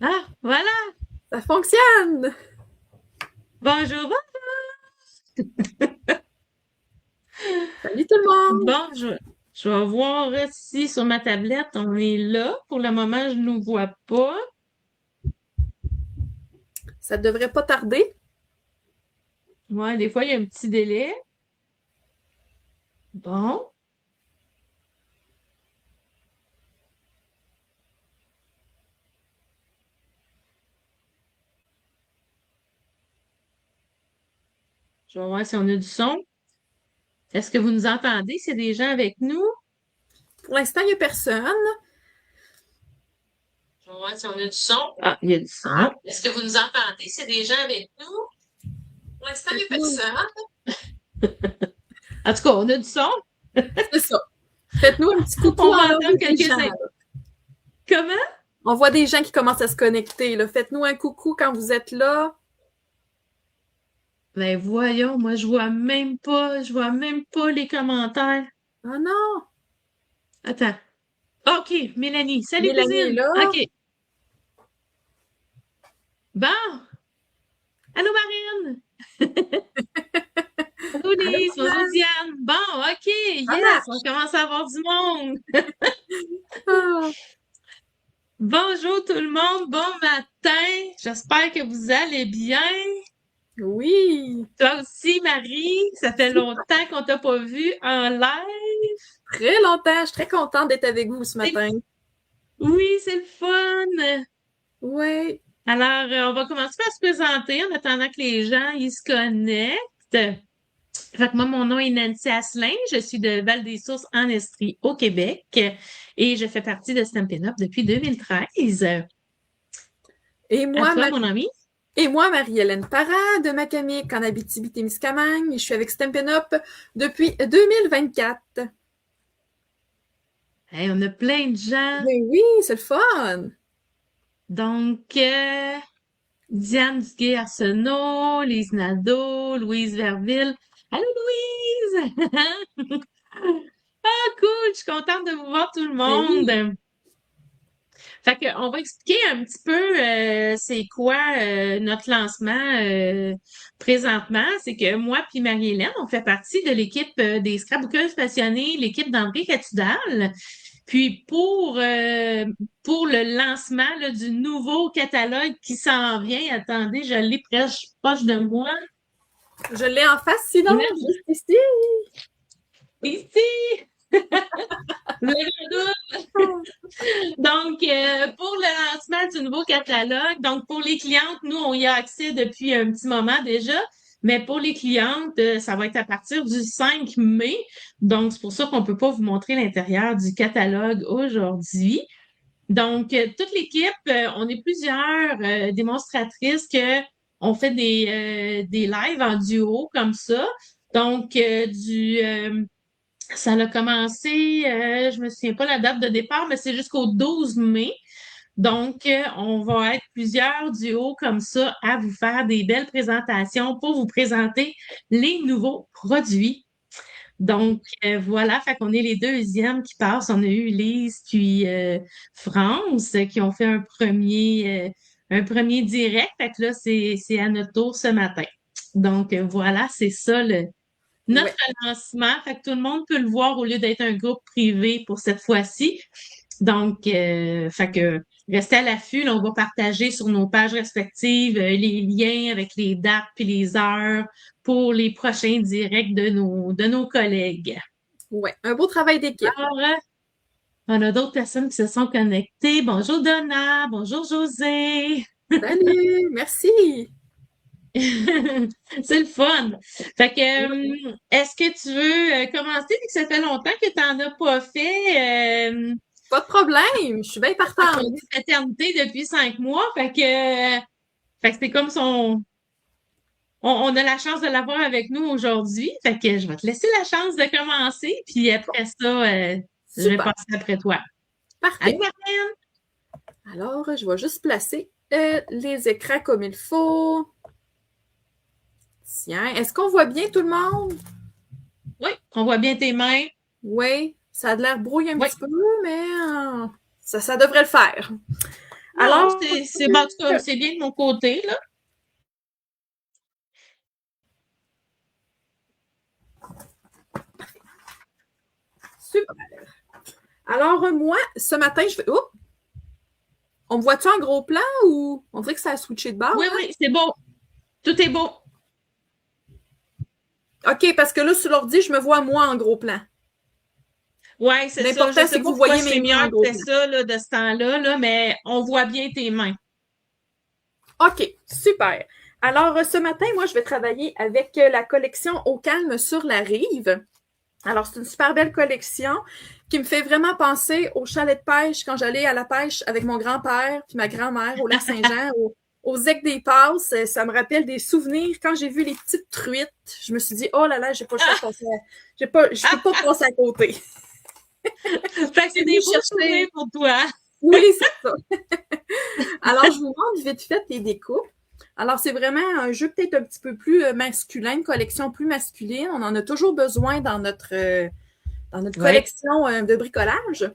Ah, voilà! Ça fonctionne! Bonjour! Salut tout le monde! Bon, je vais voir si sur ma tablette on est là. Pour le moment, je ne nous vois pas. Ça devrait pas tarder. Ouais, des fois, il y a un petit délai. Bon, je vais voir si on a du son. Est-ce que vous nous entendez? C'est des gens avec nous? Pour l'instant, il n'y a personne. Je vais voir si on a du son. Ah, il y a du son. Est-ce que vous nous entendez? C'est des gens avec nous? Pour l'instant, il n'y a Oui. personne. En tout cas, on a du son. C'est ça. Faites-nous un petit coucou On en va l'heure entendre des gens. quelques... Comment? On voit des gens qui commencent à se connecter. Là. Faites-nous un coucou quand vous êtes là. Ben voyons, moi je vois même pas les commentaires. Oh non! Attends. OK, Mélanie. Salut, Mélanie est cousine. là. OK. Bon. Allô, Marine. Allô, Allô, Lise. Bonjour, maman! Diane. Bon, OK. Ça Yes, on marche! commence à avoir du monde. Ah, Bonjour, tout le monde. Bon matin. J'espère que vous allez bien. oui! Toi aussi, Marie. Ça fait longtemps qu'on t'a pas vu en live. Très longtemps. Je suis très contente d'être avec vous ce C'est- matin. Oui, c'est le fun. Oui. Alors, on va commencer par se présenter en attendant que les gens ils se connectent. Fait que moi, mon nom est Nancy Asselin. Je suis de Val-des-Sources en Estrie, au Québec, et je fais partie de Stampin' Up depuis 2013. Et À moi, toi, mon ami. Et moi, Marie-Hélène Parra, de Macamic, en Abitibi-Témiscamingue. Je suis avec Stampin' Up depuis 2024. Hey, on a plein de gens. Ben oui, c'est le fun! Donc, Diane Duguay-Arsenault, Lise Nadeau, Louise Verville. Allô, Louise! Ah, cool! Je suis contente de vous voir tout le Ben oui. monde. Fait que, on va expliquer un petit peu c'est quoi notre lancement présentement. C'est que moi puis Marie-Hélène, on fait partie de l'équipe des scrapbookeuses passionnées, l'équipe d'André Catudal. Puis pour le lancement là, du nouveau catalogue qui s'en vient, attendez, je l'ai presque proche de moi. Je l'ai en face, sinon, juste ici. Ici! Vous avez un doute? Donc, pour le lancement du nouveau catalogue, donc pour les clientes, nous, on y a accès depuis un petit moment déjà, mais pour les clientes, ça va être à partir du 5 mai. Donc, c'est pour ça qu'on ne peut pas vous montrer l'intérieur du catalogue aujourd'hui. Donc, toute l'équipe, on est plusieurs démonstratrices que on fait des lives en duo comme ça. Donc, ça a commencé, je me souviens pas la date de départ, mais c'est jusqu'au 12 mai. Donc, on va être plusieurs duos comme ça à vous faire des belles présentations pour vous présenter les nouveaux produits. Donc, voilà, fait qu'on est les deuxièmes qui passent. On a eu Lise puis France qui ont fait un premier direct. Fait que là, c'est à notre tour ce matin. Donc, voilà, c'est ça notre Ouais. lancement. Fait que tout le monde peut le voir au lieu d'être un groupe privé pour cette fois-ci. Donc, fait que restez à l'affût. Là, on va partager sur nos pages respectives les liens avec les dates puis les heures pour les prochains directs de nos collègues. Ouais. Un beau travail d'équipe. Alors, on a d'autres personnes qui se sont connectées. Bonjour Donna, bonjour José. Salut! Merci! C'est le fun. Fait que, est-ce que tu veux commencer, vu que ça fait longtemps que tu n'en as pas fait? Pas de problème, je suis bien En partante. congé de paternité depuis 5 mois. Fait que c'est comme son. On a la chance de l'avoir avec nous aujourd'hui. Fait que je vais te laisser la chance de commencer. Puis après ça, je vais Super, passer après toi. Allô, parfait. Marlène? Alors, je vais juste placer les écrans comme il faut. Tiens, est-ce qu'on voit bien tout le monde? Oui, on voit bien tes mains. Oui, ça a l'air brouillé un Oui. petit peu, mais ça devrait le faire. Non, Alors, ben, en tout cas, c'est bien de mon côté, là. super. Alors, moi, ce matin, je fais. Oh! On me voit-tu en gros plan ou on dirait que ça a switché de bord, Oui, hein? oui, c'est beau. Tout est beau. OK, parce que là, sur l'ordi, je me vois moi en gros plan. Ouais, c'est ça. Je L'important, sais c'est que pas vous pourquoi voyez mes mains en StreamYard gros fait plan. ça, là, de ce temps-là, là, mais on voit bien tes mains. OK, super. Alors, ce matin, moi, je vais travailler avec la collection Au calme sur la rive. Alors, c'est une super belle collection qui me fait vraiment penser au chalet de pêche quand j'allais à la pêche avec mon grand-père puis ma grand-mère au lac Saint-Jean, au Zec des Passes. Ça me rappelle des souvenirs. Quand j'ai vu les petites truites, je me suis dit, oh là là, j'ai pas le choix de passer. Je peux pas passer à côté. Fait que J'ai c'est venu des beaux souvenirs chercher. pour toi. Oui, c'est ça. Alors, je vous montre vite fait les découpes. Alors, c'est vraiment un jeu peut-être un petit peu plus masculin, une collection plus masculine. On en a toujours besoin dans notre Ouais. collection de bricolage.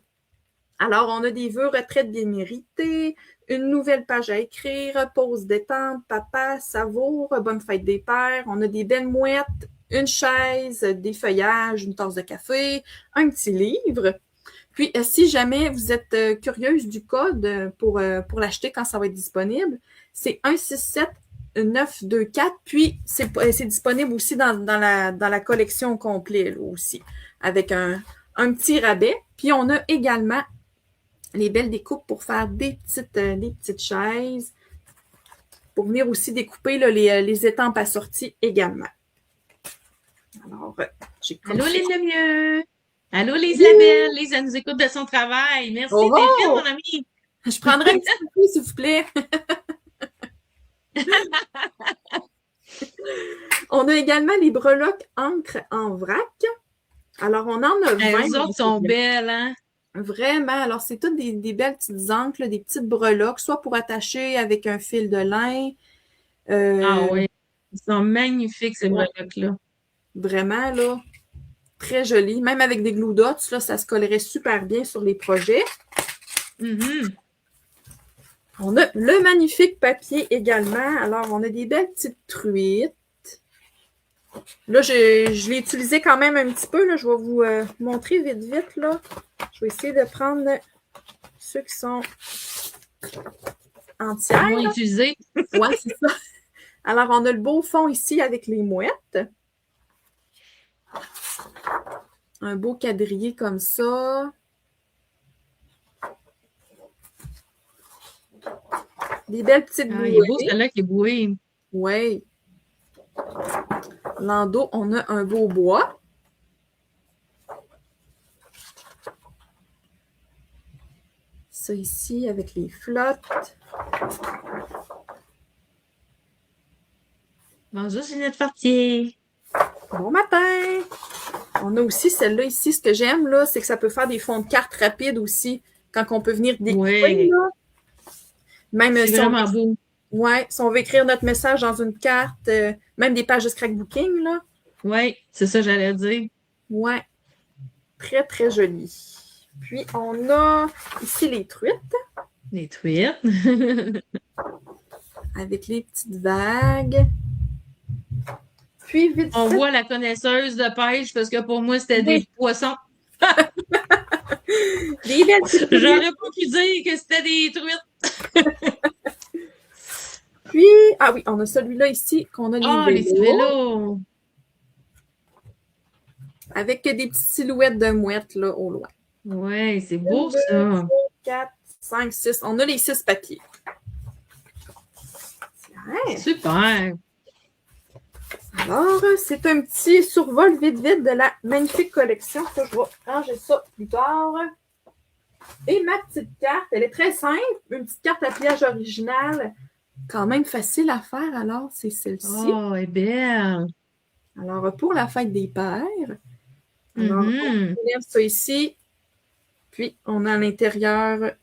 Alors, on a des vœux retraite bien méritée, une nouvelle page à écrire, pause détente, papa, savoure, bonne fête des pères. On a des belles mouettes, une chaise, des feuillages, une tasse de café, un petit livre. Puis, si jamais vous êtes curieuse du code pour l'acheter quand ça va être disponible, c'est 167924. Puis, c'est disponible aussi dans la collection complète là, aussi, avec un petit rabais. Puis, on a également les belles découpes pour faire des petites chaises, pour venir aussi découper là, les étampes assorties également. Alors, j'ai comme Allô, ça. les Lemieux! Allô, les Isabelle! Lise, elle nous écoute de son travail. Merci, Oh, t'es fine, mon oh! ami. Je prendrai un petit peu plus, s'il vous plaît. On a également les breloques encre en vrac. Alors, on en a 20. Elles autres sont belles, hein? Vraiment. Alors, c'est toutes des belles petites ancres, là, des petites breloques, soit pour attacher avec un fil de lin. Ah Euh, oui. Ils sont magnifiques, ces ouais, breloques-là. vraiment, là, très jolies. Même avec des glue dots, là, ça se collerait super bien sur les projets. Mhm. On a le magnifique papier également. Alors, on a des belles petites truites. Là, je l'ai utilisé quand même un petit peu. Là. Je vais vous montrer vite, vite. Là. Je vais essayer de prendre ceux qui sont entières. Moins utilisé. Ouais, c'est ça. Alors, on a le beau fond ici avec les mouettes. Un beau quadrillé comme ça. Des belles petites Ah, il est beau, bouées. celle-là qui est bouée. Oui. L'endos, on a un beau bois. Ça ici avec les flottes. Bonjour, Ginette Fortier. Bon matin! On a aussi celle-là ici. Ce que j'aime, là, c'est que ça peut faire des fonds de cartes rapides aussi quand on peut venir découper. Ouais, Là. Même c'est vraiment beau. si on veut écrire notre message dans une carte, même des pages de scrapbooking, là. Ouais, c'est ça, j'allais dire. Ouais, très, très joli. Puis, on a ici les truites Les tweets. avec les petites vagues. Puis, vite On fait, voit la connaisseuse de pêche parce que pour moi, c'était oui, des poissons. des belles petites truites. J'aurais pas pu dire que c'était des truites. Puis, ah oui, on a celui-là ici qu'on a Ah, les les petits vélos. vélos. Avec des petites silhouettes de mouettes là, au loin. Ouais, c'est 1, beau 2, ça. 3, 4, 5, 6. On a les 6 papiers. Ouais. Super. Alors, c'est un petit survol vite vite de la magnifique collection. Ça, je vais ranger ça plus tard. Et ma petite carte, elle est très simple. Une petite carte à pliage originale. Quand même facile à faire, alors, c'est celle-ci. Oh, elle est belle. Alors, pour la fête des pères. Alors, on lève ça ici. Puis, on a à l'intérieur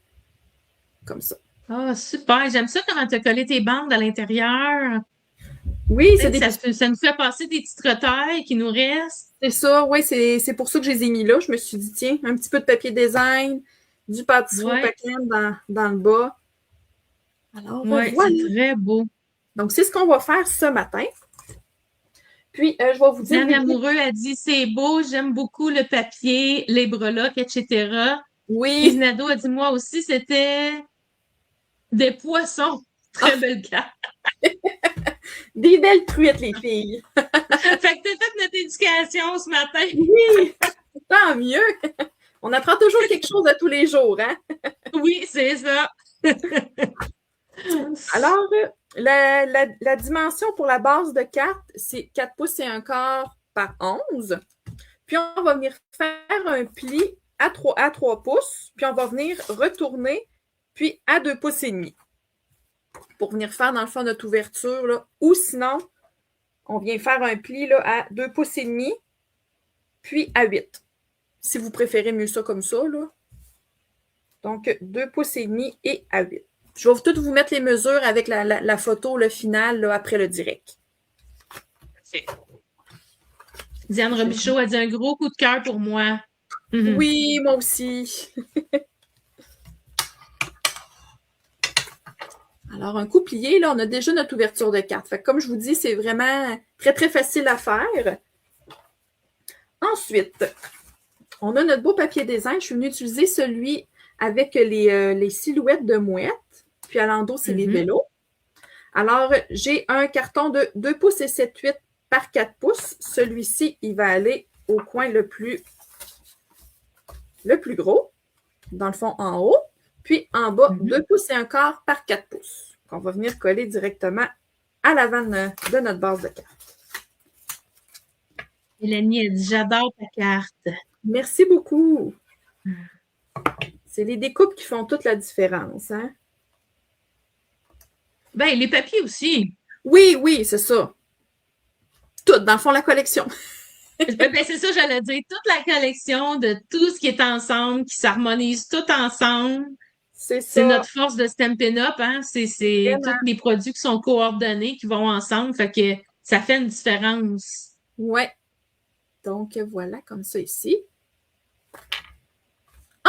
comme ça. Ah, super. J'aime ça comment tu as collé tes bandes à l'intérieur. Oui, Tu c'est sais, des ça nous fait passer des petites retailles qui nous restent. C'est ça, oui, c'est pour ça que je les ai mis là. Je me suis dit, tiens, un petit peu de papier design, du pâtisserie au Ouais. paquet dans le bas. Alors, Ouais, voilà. c'est très beau. Donc, c'est ce qu'on va faire ce matin. Puis, je vais vous dire... Diane Amoureux a dit, c'est beau, j'aime beaucoup le papier, les breloques, etc. Oui, Yves Nadeau a dit, moi aussi, c'était des poissons. Très belle carte. des belles truites, les filles. Fait que t'as fait notre éducation ce matin. Oui, tant mieux. On apprend toujours quelque chose à tous les jours, hein? Oui, c'est ça. Alors, la dimension pour la base de carte, c'est 4 pouces et un quart par 11. Puis, on va venir faire un pli à 3 pouces. Puis, on va venir retourner, puis à 2 pouces et demi. Pour venir faire, dans le fond, notre ouverture. Là. Ou sinon, on vient faire un pli là, à 2 pouces et demi, puis à 8. Si vous préférez mieux ça comme ça. Là. Donc, 2 pouces et demi et à 8. Je vais tout vous mettre les mesures avec la photo, le final, là, après le direct. Diane Robichaud a dit un gros coup de cœur pour moi. Oui, moi aussi. Alors, un coup plié, là, on a déjà notre ouverture de carte. Fait que, comme je vous dis, c'est vraiment très, très facile à faire. Ensuite, on a notre beau papier design. Je suis venue utiliser celui avec les silhouettes de mouettes. Puis à l'endos, c'est les vélos. Alors, j'ai un carton de 2 pouces et 7/8 par 4 pouces. Celui-ci, il va aller au coin le plus gros, dans le fond en haut. Puis en bas, 2 pouces et un quart par 4 pouces. On va venir coller directement à l'avant de notre base de carte. Mélanie a dit j'adore ta carte. Merci beaucoup. C'est les découpes qui font toute la différence. Hein? Ben, les papiers aussi. Oui, oui, c'est ça. Tout, dans le fond, la collection. Ben, c'est ça, j'allais dire. Toute la collection de tout ce qui est ensemble, qui s'harmonise tout ensemble. C'est C'est ça. notre force de Stampin' Up, hein? C'est tous les produits qui sont coordonnés, qui vont ensemble, fait que ça fait une différence. Ouais. Donc, voilà, comme ça ici.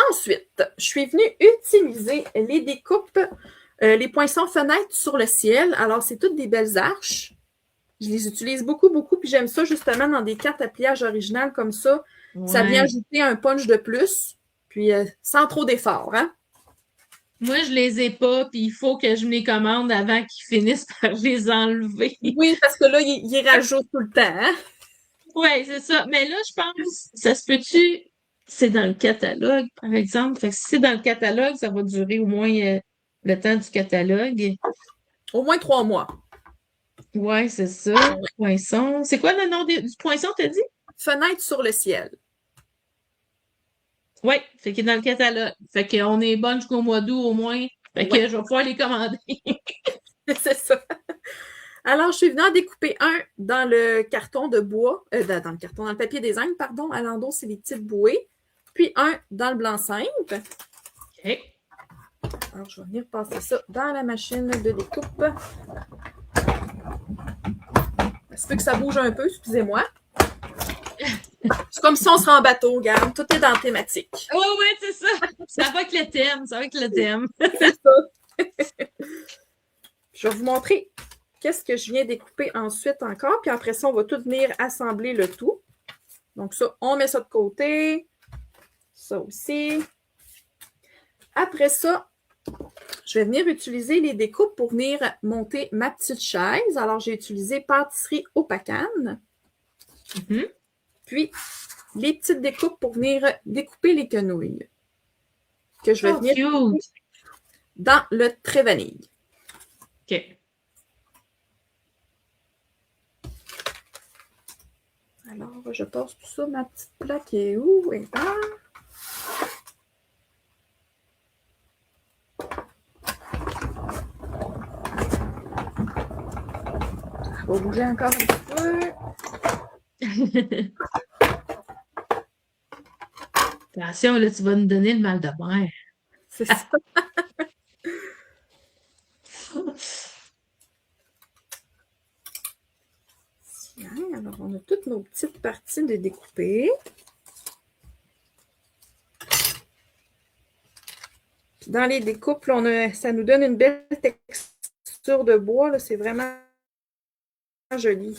Ensuite, je suis venue utiliser les découpes, les poinçons fenêtres sur le ciel. Alors, c'est toutes des belles arches. Je les utilise beaucoup, beaucoup, puis j'aime ça justement dans des cartes à pliage originales comme ça. Ouais. Ça vient ajouter un punch de plus, puis sans trop d'efforts, hein? Moi, je les ai pas, puis il faut que je me les commande avant qu'ils finissent par les enlever. Oui, parce que là, ils rajoutent tout le temps, hein? Oui, c'est ça. Mais là, je pense, ça se peut-tu, c'est dans le catalogue, par exemple. Fait que si c'est dans le catalogue, ça va durer au moins le temps du catalogue. Au moins 3 mois. Ouais, c'est ça. Poinçon. C'est quoi le nom du poinçon, t'as dit? Fenêtre sur le ciel. Oui, fait qu'il est dans le catalogue. Fait qu'on est bonne jusqu'au mois d'août au moins. Fait que je vais pouvoir les commander. C'est ça. Alors, je suis venue en découper un dans le carton de bois, dans le papier design, pardon. À l'endos, c'est les petites bouées. Puis un dans le blanc simple. OK. Alors, je vais venir passer ça dans la machine de découpe. Ça se peut que ça bouge un peu, excusez-moi. C'est comme si on serait en bateau, regarde. Tout est dans la thématique. Oui, oui, c'est ça. Ça va avec le thème. Ça va avec le thème. C'est ça. Je vais vous montrer qu'est-ce que je viens découper ensuite encore. Puis après ça, on va tout venir assembler le tout. Donc ça, on met ça de côté. Ça aussi. Après ça, je vais venir utiliser les découpes pour venir monter ma petite chaise. Alors, j'ai utilisé pâtisserie au pacane. Puis, les petites découpes pour venir découper les quenouilles. Que je vais venir découper dans le trait vanille. OK. Alors, je passe tout ça. Ma petite plaque est où? Elle est là. On va bouger encore un petit peu. Attention, là, tu vas nous donner le mal de mer. C'est ça. Tiens, alors, on a toutes nos petites parties de découper. dans les découpes, là, ça nous donne une belle texture de bois. C'est vraiment joli.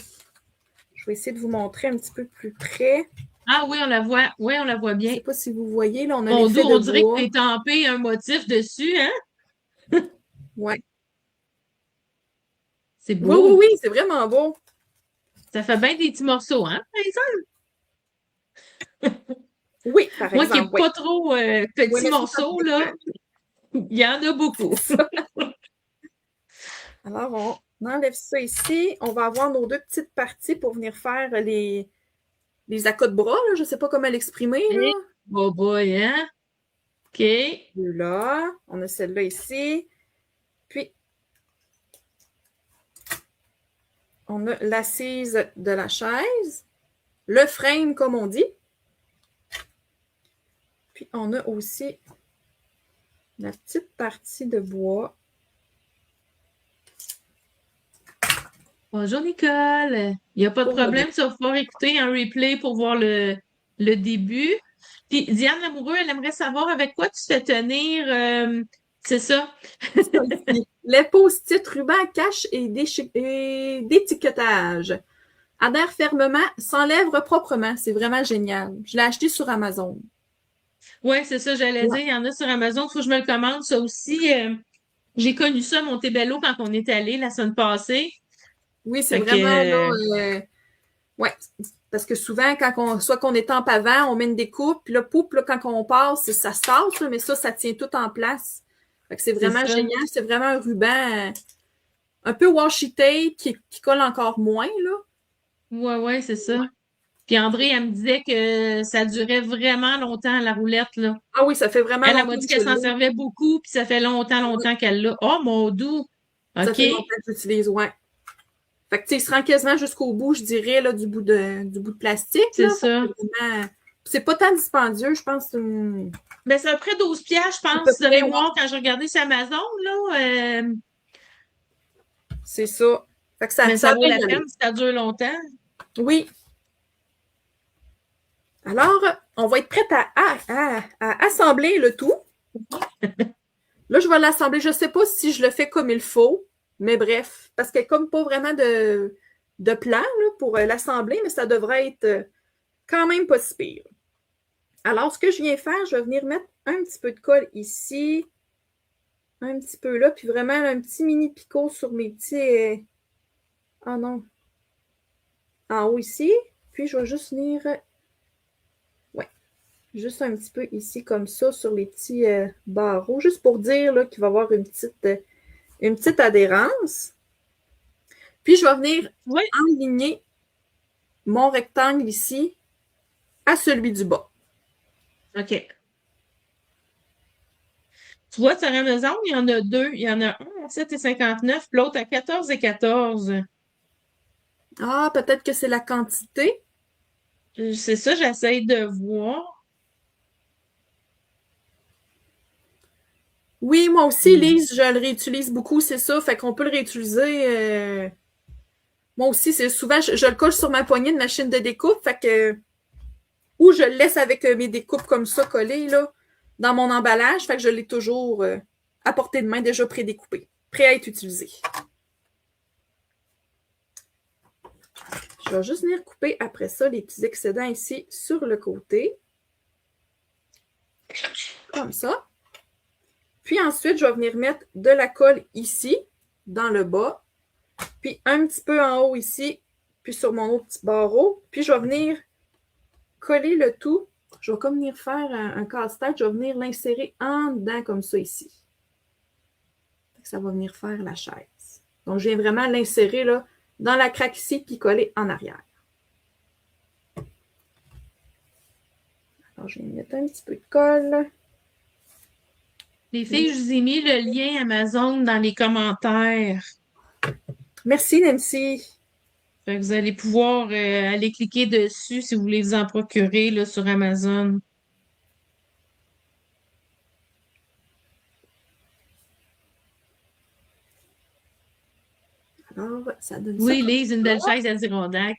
Je vais essayer de vous montrer un petit peu plus près. Ah oui, on la voit. Oui, on la voit Je ne bien. sais pas si vous voyez, là, on a Mon l'effet Dieu, de on dirait que bois. tu as tampé un motif dessus, hein? Ouais. C'est Oui, oui, beau. oui, c'est vraiment beau. Ça fait bien des petits morceaux, hein, par exemple? Oui, par Moi qui n'ai exemple, oui. pas trop Oui, petits mais ça, ça morceaux, dépend. là, il y en a beaucoup. Alors, on enlève ça ici. On va avoir nos deux petites parties pour venir faire les accas de bras. Là. Je ne sais pas comment l'exprimer. Hey, oh boy, hein? OK. Là, on a celle-là ici. Puis, on a l'assise de la chaise. Le frame, comme on dit. Puis, on a aussi la petite partie de bois. Bonjour Nicole. Il n'y a pas de problème, tu vas pouvoir écouter un replay pour voir le début. Puis Diane Lamoureux, elle aimerait savoir avec quoi tu fais tenir, c'est ça? Les post-it, rubans, cache et d'étiquetage. Adhère fermement, s'enlève proprement. C'est vraiment génial. Je l'ai acheté sur Amazon. Oui, c'est ça, j'allais dire. Ouais. Il y en a sur Amazon, il faut que je me le commande. Ça aussi, j'ai connu ça à Montebello quand on est allé la semaine passée. Oui, c'est Fait vraiment que, là. Ouais. Parce que souvent, soit qu'on est en avant, on met une découpe, puis là, poup, là, quand on passe, ça se tasse, là, mais ça tient tout en place. Fait que c'est c'est vraiment ça. génial. C'est vraiment un ruban un peu washi tape qui colle encore moins, là. Ouais, c'est ça. Puis André, elle me disait que ça durait vraiment longtemps, la roulette, là. Ah oui, ça fait vraiment Elle m'a longtemps dit que je qu'elle s'en l'ai. servait beaucoup, puis ça fait longtemps qu'elle l'a. Oh, mon doux! Ça OK, fait longtemps que j'utilise, ouais. Fait que, tu sais, il se rend quasiment jusqu'au bout, je dirais, là, du bout de plastique, là. c'est Fait que ça. c'est vraiment... C'est pas tant dispendieux, je pense. Ben, c'est à peu près 12 piastres, je À peu pense, de près, ouais. mémoire, quand j'ai regardé sur Amazon, là. C'est ça. Fait que Mais ça ça a vaut bien la allé. peine si ça dure longtemps. Oui. Alors, on va être prête à assembler le tout. Là, je vais l'assembler. Je ne sais pas si je le fais comme il faut, mais bref, parce qu'il n'y a comme pas vraiment de plan là, pour l'assembler, mais ça devrait être quand même pas si pire. Alors, ce que je viens faire, je vais venir mettre un petit peu de colle ici, un petit peu là, puis vraiment un petit mini picot sur mes petits... Ah non. En haut ici. Puis, je vais juste venir... Ouais. Juste un petit peu ici, comme ça, sur les petits barreaux, juste pour dire qu'il va y avoir une petite adhérence. Puis, je vais venir Oui. aligner mon rectangle ici à celui du bas. OK. Tu vois, sur Amazon, il y en a deux. Il y en a un à 7,59 puis l'autre à 14,14. Ah, peut-être que c'est la quantité. C'est ça, j'essaye de voir. Oui, moi aussi, Lise, je le réutilise beaucoup, c'est ça. Fait qu'on peut le réutiliser. Moi aussi, c'est souvent, je le colle sur ma poignée de machine de découpe. Fait que. Ou je le laisse avec mes découpes comme ça collées là, dans mon emballage. Fait que je l'ai toujours à portée de main, déjà prédécoupé, prêt à être utilisé. Je vais juste venir couper après ça les petits excédents ici sur le côté. Comme ça. Puis ensuite, je vais venir mettre de la colle ici, dans le bas. Puis un petit peu en haut ici, puis sur mon autre petit barreau. Puis je vais venir coller le tout. Je vais comme venir faire un casse-tête. Je vais venir l'insérer en dedans comme ça ici. Ça va venir faire la chaise. Donc, je viens vraiment l'insérer là, dans la craque ici, puis coller en arrière. Alors, je vais mettre un petit peu de colle. Les filles, je vous ai mis le lien Amazon dans les commentaires. Merci, Nancy. Fait que vous allez pouvoir aller cliquer dessus si vous voulez vous en procurer là, sur Amazon. Alors, ça donne Oui, ça. Lise, une belle chaise Adirondack.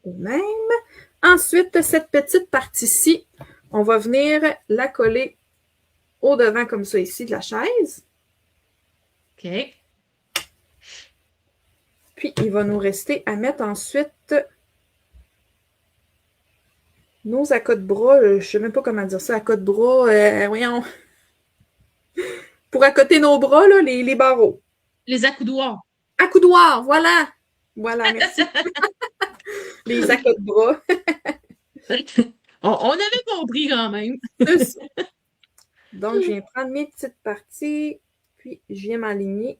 De même. Ensuite, cette petite partie-ci, on va venir la coller au devant comme ça ici de la chaise. OK. Puis, il va nous rester à mettre ensuite nos accots de bras. Je ne sais même pas comment dire ça, accots de bras. Voyons. Pour accoter nos bras, là, les barreaux. Les accoudoirs. Accoudoirs, voilà. Voilà, merci. Les accots de bras. On avait compris quand même. Donc, je viens prendre mes petites parties, puis je viens m'aligner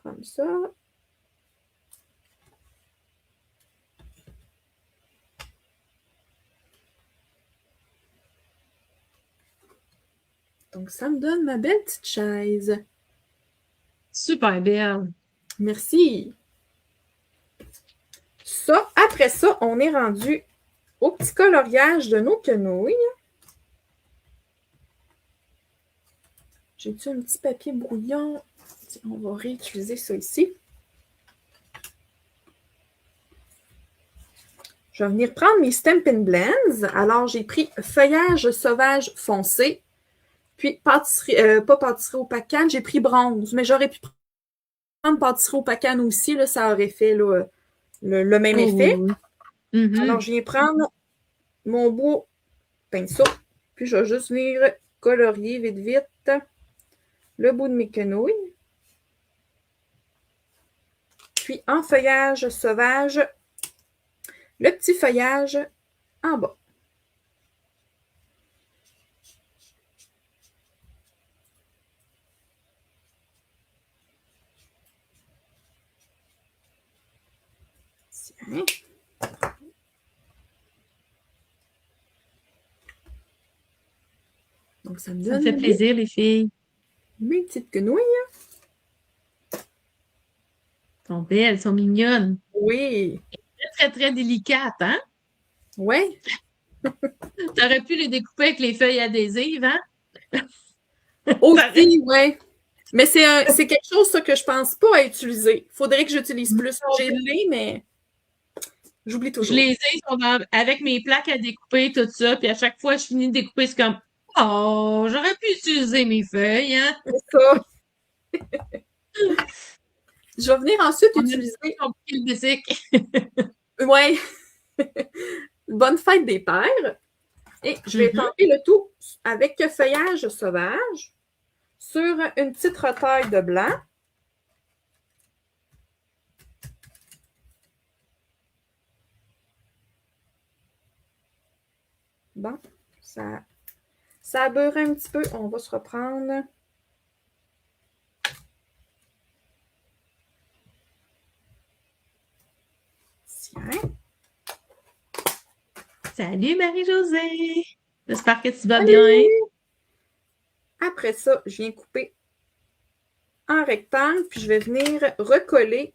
comme ça. Donc, ça me donne ma belle petite chaise. Super belle. Merci. Ça, après ça, on est rendu au petit coloriage de nos quenouilles. J'ai-tu un petit papier brouillon? On va réutiliser ça ici. Je vais venir prendre mes Stampin' Blends. Alors, j'ai pris feuillage sauvage foncé, puis pâtisserie, pas pâtisserie au pacan, j'ai pris bronze, mais j'aurais pu prendre pâtisserie au pacan aussi, là, ça aurait fait là, le même effet. Alors, je viens prendre mon beau pinceau, puis je vais juste venir colorier vite, vite le bout de mes quenouilles. Puis, en feuillage sauvage, le petit feuillage en bas. Tiens. Donc, ça me donne. Ça me fait plaisir, les filles. Mes petites quenouilles. Elles sont belles, elles sont mignonnes. Oui. Très, très, très délicates, hein? Oui. T'aurais pu les découper avec les feuilles adhésives, hein? Aussi, oui. Mais c'est quelque chose ça, que je pense pas à utiliser. Il faudrait que j'utilise plus. J'ai le mais j'oublie toujours. Je les ai avec mes plaques à découper, tout ça, puis à chaque fois, je finis de découper, c'est comme oh, j'aurais pu utiliser mes feuilles, hein? C'est ça. Je vais venir ensuite utiliser. Le basic. Oui. Bonne fête des pères. Et je vais tenter le tout avec feuillage sauvage sur une petite retaille de blanc. Bon, ça a beurré un petit peu. On va se reprendre. Tiens. Salut Marie-Josée! J'espère que tu vas bien. Après ça, je viens couper en rectangle, puis je vais venir recoller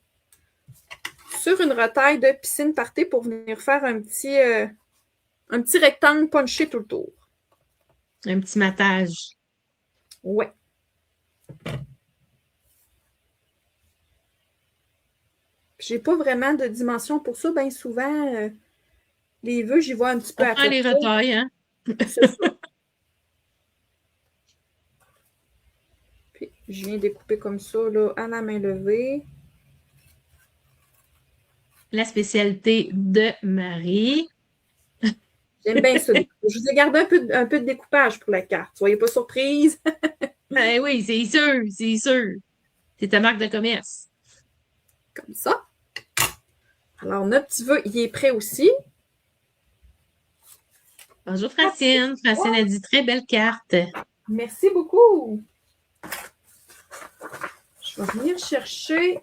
sur une retaille de piscine party pour venir faire un petit rectangle punché tout le tour. Un petit matage. Oui. J'ai pas vraiment de dimension pour ça. Bien souvent, les vœux, j'y vois un petit peu à peu les retailles, hein? C'est ça. Puis, je viens découper comme ça, là, à la main levée. La spécialité de Marie. J'aime bien ça. Je vous ai gardé un peu de découpage pour la carte. Soyez pas surprise. Ben oui, c'est sûr, c'est sûr. C'est ta marque de commerce. Comme ça. Alors, notre petit vœu, il est prêt aussi. Bonjour Francine. Francine a dit très belle carte. Merci beaucoup. Je vais venir chercher.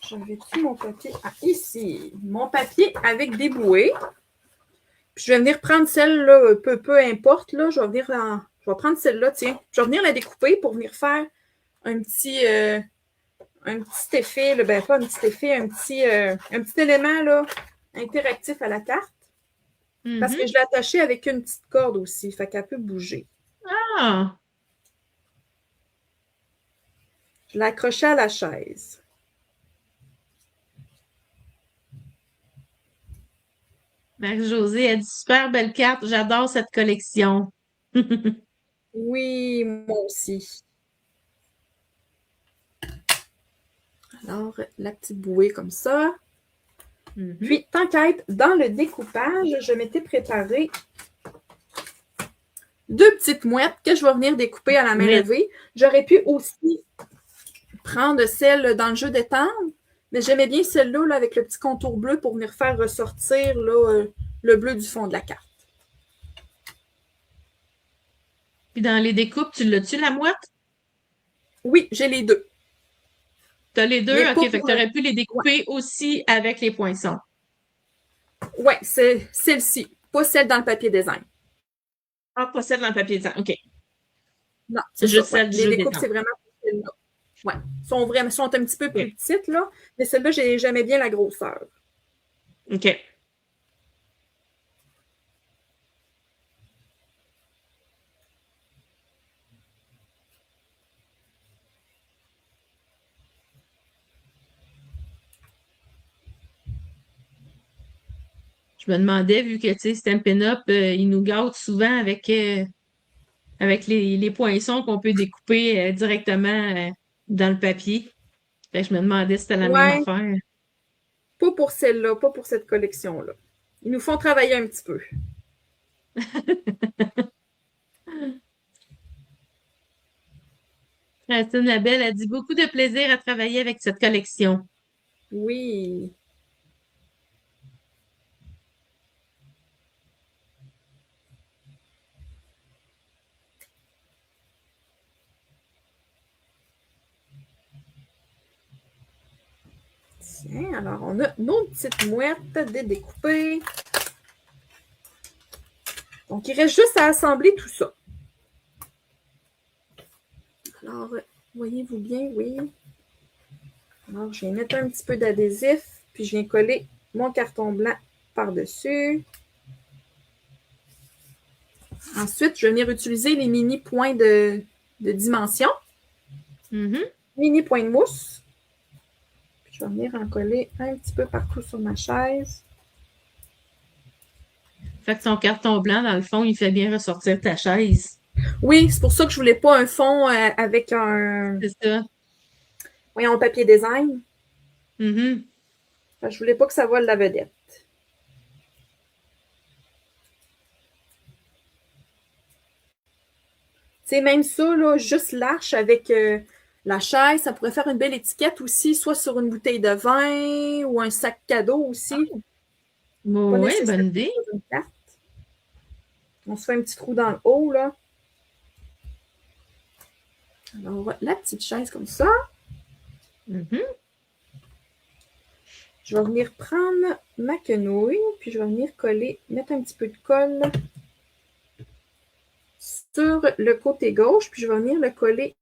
J'avais-tu mon papier? Ah, ici. Mon papier avec des bouées. Puis je vais venir prendre celle-là, peu importe. Là, je vais prendre celle-là, tiens. Je vais venir la découper pour venir faire un petit effet. Là, ben, pas un petit effet, un petit élément là, interactif à la carte. Parce que je l'ai attachée avec une petite corde aussi. Fait qu'elle peut bouger. Ah! Je l'ai accrochée à la chaise. Marie-Josée a dit super belle carte. J'adore cette collection. Oui, moi aussi. Alors, la petite bouée comme ça. Puis, tant qu'à être dans le découpage, je m'étais préparé 2 petites mouettes que je vais venir découper à la main levée. J'aurais pu aussi prendre celle dans le jeu d'étendre, mais j'aimais bien celle-là là, avec le petit contour bleu pour venir faire ressortir là, le bleu du fond de la carte. Puis dans les découpes, tu l'as-tu, la mouette? Oui, j'ai les deux. T'as les deux? OK, fait que t'aurais pu les découper aussi avec les poinçons. Oui, c'est celle-ci, pas celle dans le papier design. Ah, pas celle dans le papier design. OK. Non, c'est juste ça. celle du Les jeu découpes, d'étendre. c'est vraiment celle-là. Ouais. Sont un petit peu plus OK. petites, là, mais celle-là, j'aimais bien la grosseur. OK. Je me demandais, vu que, tu sais, Stampin' Up, il nous gâte souvent avec les poinçons qu'on peut découper directement dans le papier. Fait que je me demandais si c'était la même Ouais, affaire. pas pour celle-là, pas pour cette collection-là. Ils nous font travailler un petit peu. Christine Labelle a dit beaucoup de plaisir à travailler avec cette collection. Oui. Tiens, alors on a nos petites mouettes découpées. Donc, il reste juste à assembler tout ça. Alors, voyez-vous bien, oui. Alors, je viens mettre un petit peu d'adhésif, puis je viens coller mon carton blanc par-dessus. Ensuite, je vais venir utiliser les mini points de dimension. Mini points de mousse. Puis, je vais venir en coller un petit peu partout sur ma chaise. Fait que ton carton blanc, dans le fond, il fait bien ressortir ta chaise. Oui, c'est pour ça que je voulais pas un fond avec un... C'est ça. Voyons, papier design. Mm-hmm. Je voulais pas que ça vole la vedette. Tu sais, même ça, là, juste l'arche avec la chaise, ça pourrait faire une belle étiquette aussi, soit sur une bouteille de vin ou un sac cadeau aussi. Oui, bonne idée. On se fait un petit trou dans le haut, là. Alors, la petite chaise comme ça. Mm-hmm. Je vais venir prendre ma quenouille, puis je vais venir coller, mettre un petit peu de colle sur le côté gauche, puis je vais venir le coller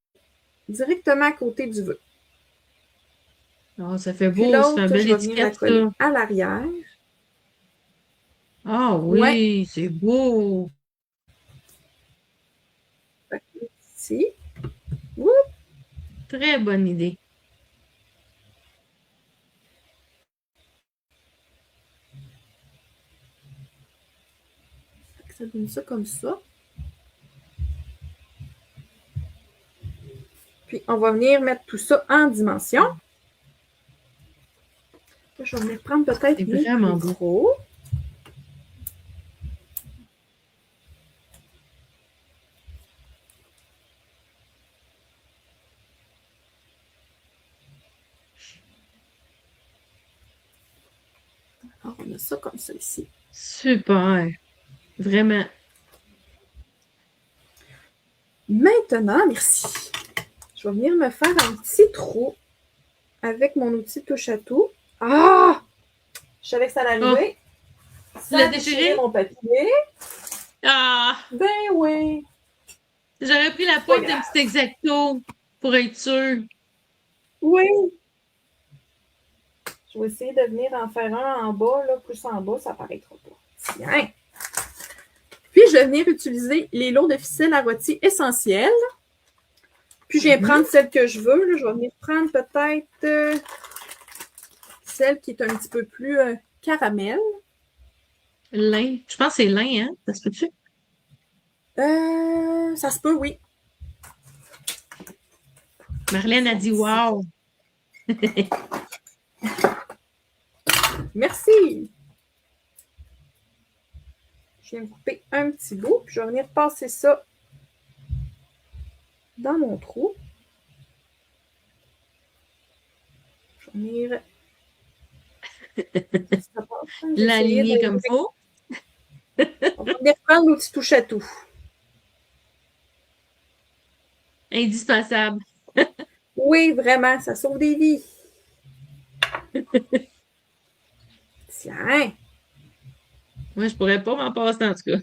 directement à côté du vœu. Oh, ça fait Puis beau, ça fait l'autre, une je belle vais venir la étiquette, coller ça. à l'arrière. Ah oui, c'est beau. Ici. Oups. Très bonne idée. Ça donne ça comme ça. Puis, on va venir mettre tout ça en dimension. Là, je vais venir prendre peut-être vraiment plus gros. Alors, on a ça comme ça ici. Super. Vraiment. Maintenant, merci. Je vais venir me faire un petit trou avec mon outil touche à tout. Ah! Je savais que ça allait arriver. Tu l'as déchiré? Mon papier. Ah! Ben oui. J'aurais pris la pointe d'un petit Exacto pour être sûr. Oui. Je vais essayer de venir en faire un en bas, là, plus en bas, ça paraîtra pas. Tiens. Puis, je vais venir utiliser les lots de ficelle à rôti essentiels. Puis, je viens prendre celle que je veux. Là. Je vais venir prendre peut-être celle qui est un petit peu plus caramel. Lin. Je pense que c'est lin, hein? Ça se peut-tu? Ça se peut, oui. Marlène a dit wow. Merci. Je viens de couper un petit bout, puis je vais venir passer ça dans mon trou. Je vais venir L'aligner comme il faut. On va venir prendre nos petits touches à tout. Indispensable. Oui, vraiment, ça sauve des vies. Tiens. Moi, je pourrais pas m'en passer, en tout cas.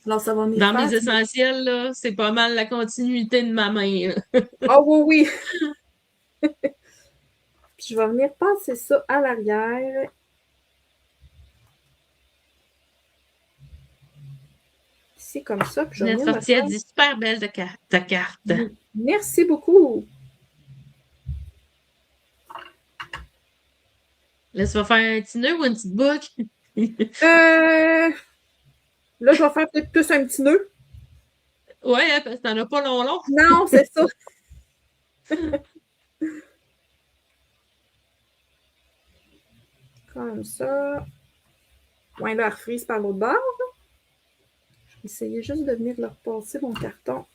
Alors, ça va venir Dans faire. mes essentiels, là, c'est pas mal la continuité de ma main. Ah oui, oui. Puis je vais venir passer ça à l'arrière. Ici, comme ça. Puis je vais venir Sortie, elle dit super belle ta carte. Merci beaucoup. Là, tu vas faire un petit nœud ou une petite boucle? Là, je vais faire peut-être plus un petit nœud. Ouais, parce que t'en as pas long. Non, c'est ça. Comme ça. Ouais, là, elle refrise par l'autre bord. Je vais essayer juste de venir leur passer mon carton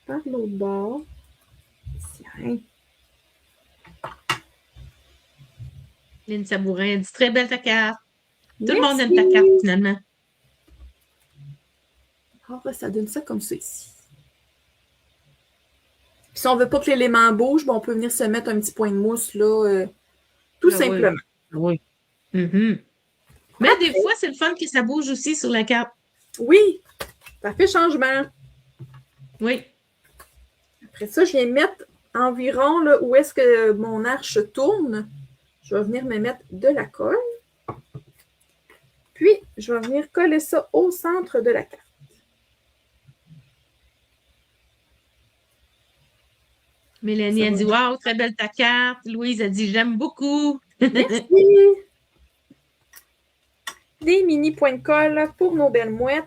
par l'autre bord. Tiens. Lynn Sabourin, elle dit très belle ta carte. Tout le monde Merci. aime ta carte, finalement. Alors, ça donne ça comme ça ici. Puis si on ne veut pas que l'élément bouge, on peut venir se mettre un petit point de mousse, là, tout simplement. Oui. Mm-hmm. Mais après, des fois, c'est le fun que ça bouge aussi sur la carte. Oui, ça fait changement. Oui. Après ça, je viens mettre environ là, où est-ce que mon arche tourne. Je vais venir me mettre de la colle. Puis, je vais venir coller ça au centre de la carte. Mélanie a dit wow, très belle ta carte. Louise a dit j'aime beaucoup. Merci. Des mini points de colle pour nos belles mouettes.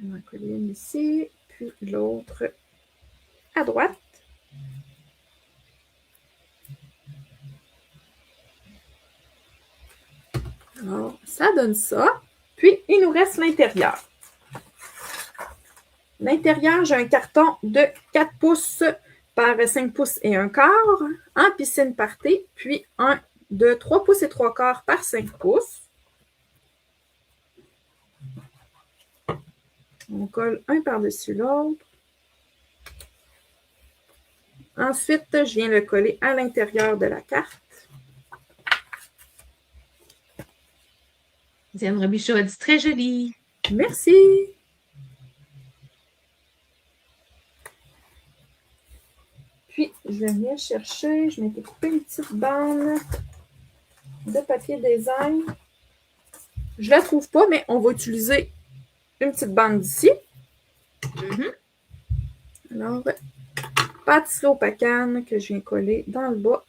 On va coller une ici, puis l'autre à droite. Alors, ça donne ça. Puis, il nous reste l'intérieur. L'intérieur, j'ai un carton de 4 pouces par 5 pouces et un quart en piscine party, puis un de 3 pouces et 3 quarts par 5 pouces. On colle un par-dessus l'autre. Ensuite, je viens le coller à l'intérieur de la carte. Diane Robichaud a dit très joli. Merci. Puis, je vais venir chercher, je m'étais coupé une petite bande de papier design. Je ne la trouve pas, mais on va utiliser une petite bande d'ici. Mm-hmm. Alors, pâtisserie au pacane que je viens coller dans le bas.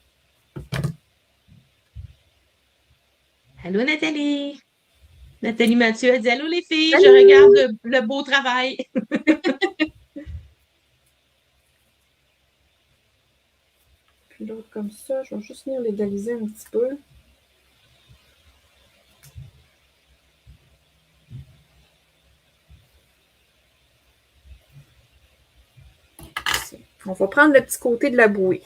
Allô, Nathalie. Nathalie Mathieu a dit allô, les filles, je regarde le beau travail. Puis l'autre comme ça, je vais juste venir l'égaliser un petit peu. On va prendre le petit côté de la bouée.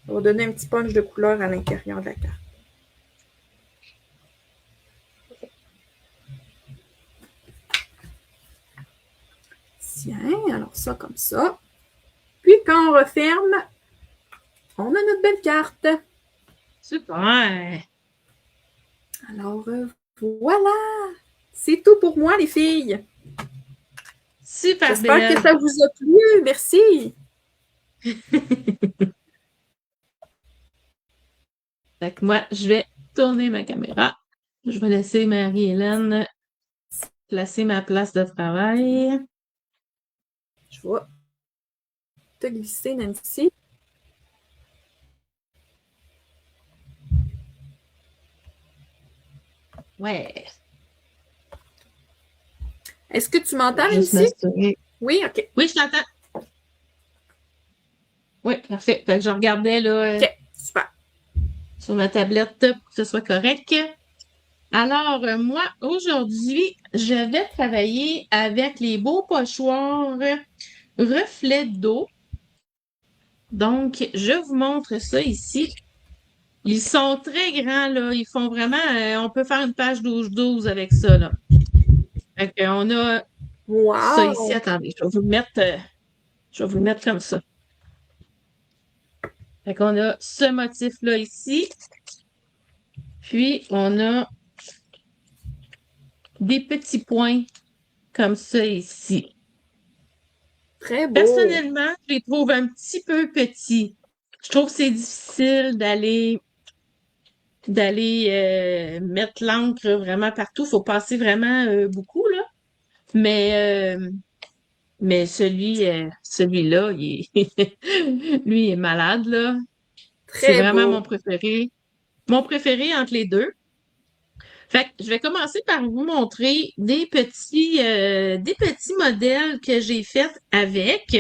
On va donner un petit punch de couleur à l'intérieur de la carte. Tiens, alors ça comme ça. Puis quand on referme, on a notre belle carte. Super! Alors, voilà! C'est tout pour moi, les filles. Super J'espère belle. que ça vous a plu. Merci. Fait que moi, je vais tourner ma caméra. Je vais laisser Marie-Hélène placer ma place de travail. Je vais te glisser, Nancy. Ouais. Est-ce que tu m'entends, Juste Nancy? m'assurer. Oui, OK. Oui, je t'entends. Oui, parfait. Fait que je regardais là, OK, super. sur ma tablette pour que ce soit correct. Alors, moi, aujourd'hui, je vais travailler avec les beaux pochoirs reflets d'eau. Donc, je vous montre ça ici. Ils sont très grands, là. Ils font vraiment, on peut faire une page 12-12 avec ça, là. Fait qu'on a ça ici. Wow! Attendez, je vais vous le mettre comme ça. Fait qu'on a ce motif-là ici. Puis, on a des petits points comme ça ici. Très beau! Personnellement, je les trouve un petit peu petits. Je trouve que c'est difficile d'aller mettre l'encre vraiment partout. Faut passer vraiment beaucoup, là. Mais celui-là, lui, il est malade, là. C'est Très vraiment mon beau! préféré. Mon préféré entre les deux. Fait que je vais commencer par vous montrer des petits modèles que j'ai faits avec.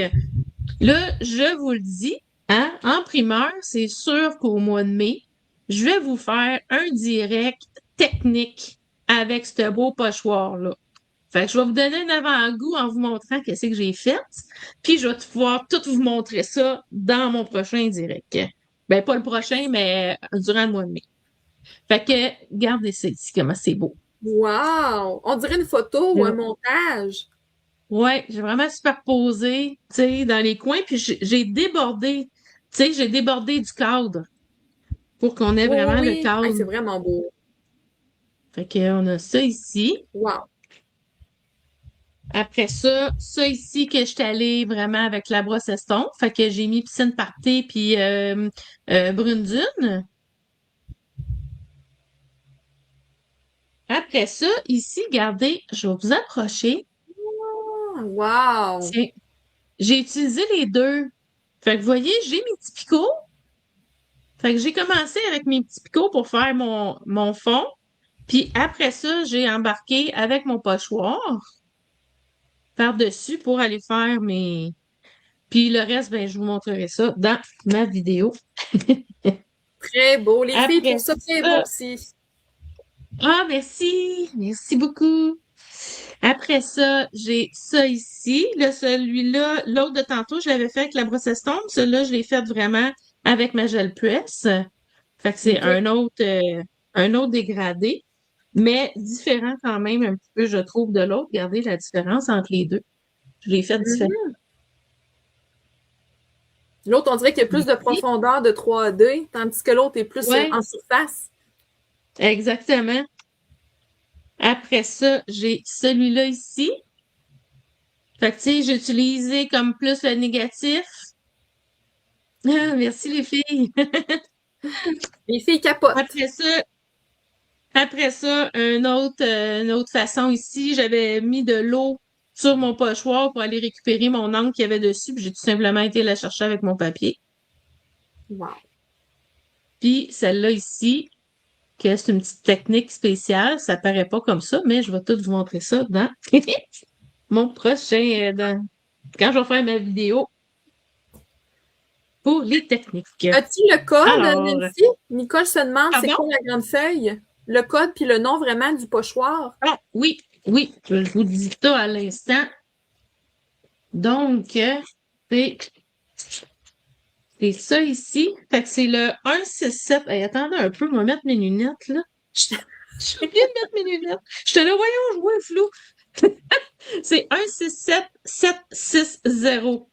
Là, je vous le dis, hein, en primeur, c'est sûr qu'au mois de mai, je vais vous faire un direct technique avec ce beau pochoir-là. Fait que je vais vous donner un avant-goût en vous montrant qu'est-ce que j'ai fait, puis je vais pouvoir tout vous montrer ça dans mon prochain direct. Ben, pas le prochain, mais durant le mois de mai. Fait que, regardez ça ici, comment c'est beau. Wow! On dirait une photo ou un montage. Ouais, j'ai vraiment superposé, tu sais, dans les coins, puis j'ai débordé, tu sais, j'ai débordé du cadre pour qu'on ait Oui, oui, vraiment le oui. Hey, cadre. c'est vraiment beau. Fait qu'on a ça ici. Wow! Après ça, ça ici que je suis allée vraiment avec la brosse estompe. Fait que j'ai mis piscine party puis brune dune. Après ça, ici, regardez, je vais vous approcher. Wow! Tiens, j'ai utilisé les deux. Fait que vous voyez, j'ai mes petits picots. Fait que j'ai commencé avec mes petits picots pour faire mon fond. Puis après ça, j'ai embarqué avec mon pochoir par-dessus pour aller faire mes. Puis le reste, ben, je vous montrerai ça dans ma vidéo. Très beau. Les filles Après trouvent ça très beau ça, aussi. ah, merci, merci beaucoup. Après ça, j'ai ça ici. Là, celui-là, l'autre de tantôt, je l'avais fait avec la brosse à estompe. Celui-là, je l'ai fait vraiment avec ma gel presse. Fait que c'est OK. un autre dégradé, mais différent quand même un petit peu, je trouve, de l'autre. Regardez la différence entre les deux. Je l'ai fait différent. Mhm. L'autre, on dirait qu'il y a plus de profondeur de 3D, tandis que l'autre est plus Ouais, en surface. exactement. Après ça, j'ai celui-là ici. Fait que, tu sais, j'ai utilisé comme plus le négatif. Ah, merci les filles. Les filles capotent. Après ça, après ça, une autre façon ici, j'avais mis de l'eau sur mon pochoir pour aller récupérer mon encre qu'il y avait dessus, puis j'ai tout simplement été la chercher avec mon papier. Wow. Puis celle-là ici, que c'est une petite technique spéciale, ça paraît pas comme ça, mais je vais tout vous montrer ça dans mon prochain, quand je vais faire ma vidéo pour les techniques. As-tu le code, Alors, Nancy? Nicole se demande c'est pardon? quoi la grande feuille? Le code puis le nom vraiment du pochoir. Ah, oui, oui, je vous dis ça à l'instant. Donc, c'est c'est ça ici. Fait que c'est le 167. Hey, attendez un peu, je vais mettre mes lunettes, là. Je vais bien mettre mes lunettes. Je te là, voyons, je vois un flou. C'est 167-760.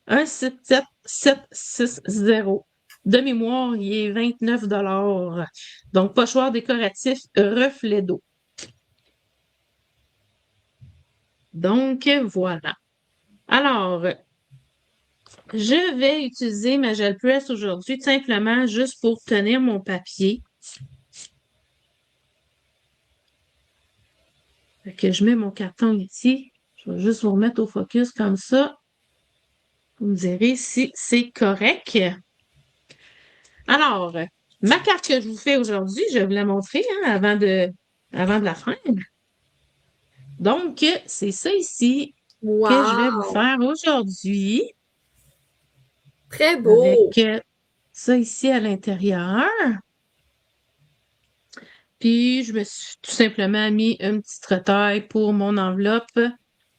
167-760. De mémoire, il est 29 $. Donc, pochoir décoratif reflet d'eau. Donc, voilà. Alors, je vais utiliser ma gel press aujourd'hui, tout simplement juste pour tenir mon papier. Fait que je mets mon carton ici. Je vais juste vous remettre au focus comme ça. Vous me direz si c'est correct. Alors, ma carte que je vous fais aujourd'hui, je vais vous la montrer avant de la faire. Donc, c'est ça ici que je vais vous Wow! faire aujourd'hui Très beau! avec ça ici à l'intérieur. Puis, je me suis tout simplement mis une petite retaille pour mon enveloppe,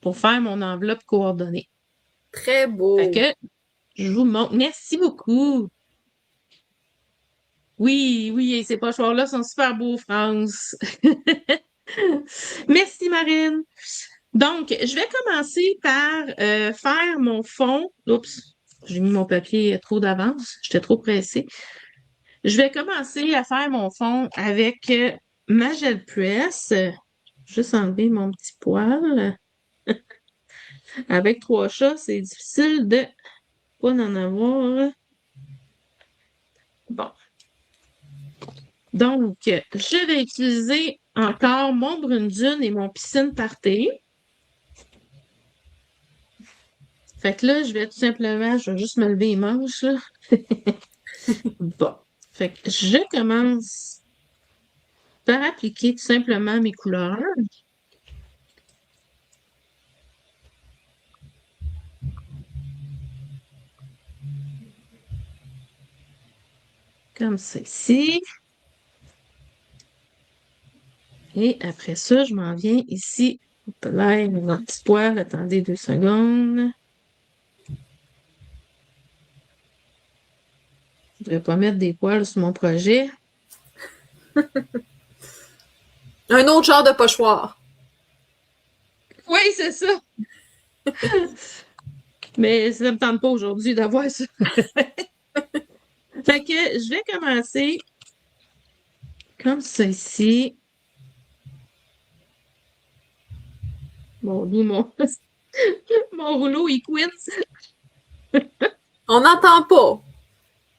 pour faire mon enveloppe coordonnée. Très Fait beau! que, je vous montre. Merci beaucoup. Oui, oui, et ces pochoirs-là sont super beaux, France. Merci, Marine. Donc, je vais commencer par faire mon fond. Oups, j'ai mis mon papier trop d'avance. J'étais trop pressée. Je vais commencer à faire mon fond avec ma gel press. Juste enlever mon petit poil. Avec 3 chats, c'est difficile de pas en avoir. Bon. Donc, je vais utiliser encore mon brune dune et mon piscine party. Fait que là, je vais tout simplement, je vais juste me lever les manches, là. Bon. Fait que je commence par appliquer tout simplement mes couleurs. Comme ceci. Et après ça, je m'en viens ici. Hop là, mon petit poil. Attendez 2 secondes. Je ne devrais pas mettre des poils sur mon projet. Un autre genre de pochoir. Oui, c'est ça. Mais ça ne me tente pas aujourd'hui d'avoir ça. Fait que je vais commencer comme ceci. Bon, d'où mon rouleau, il quince. On n'entend pas.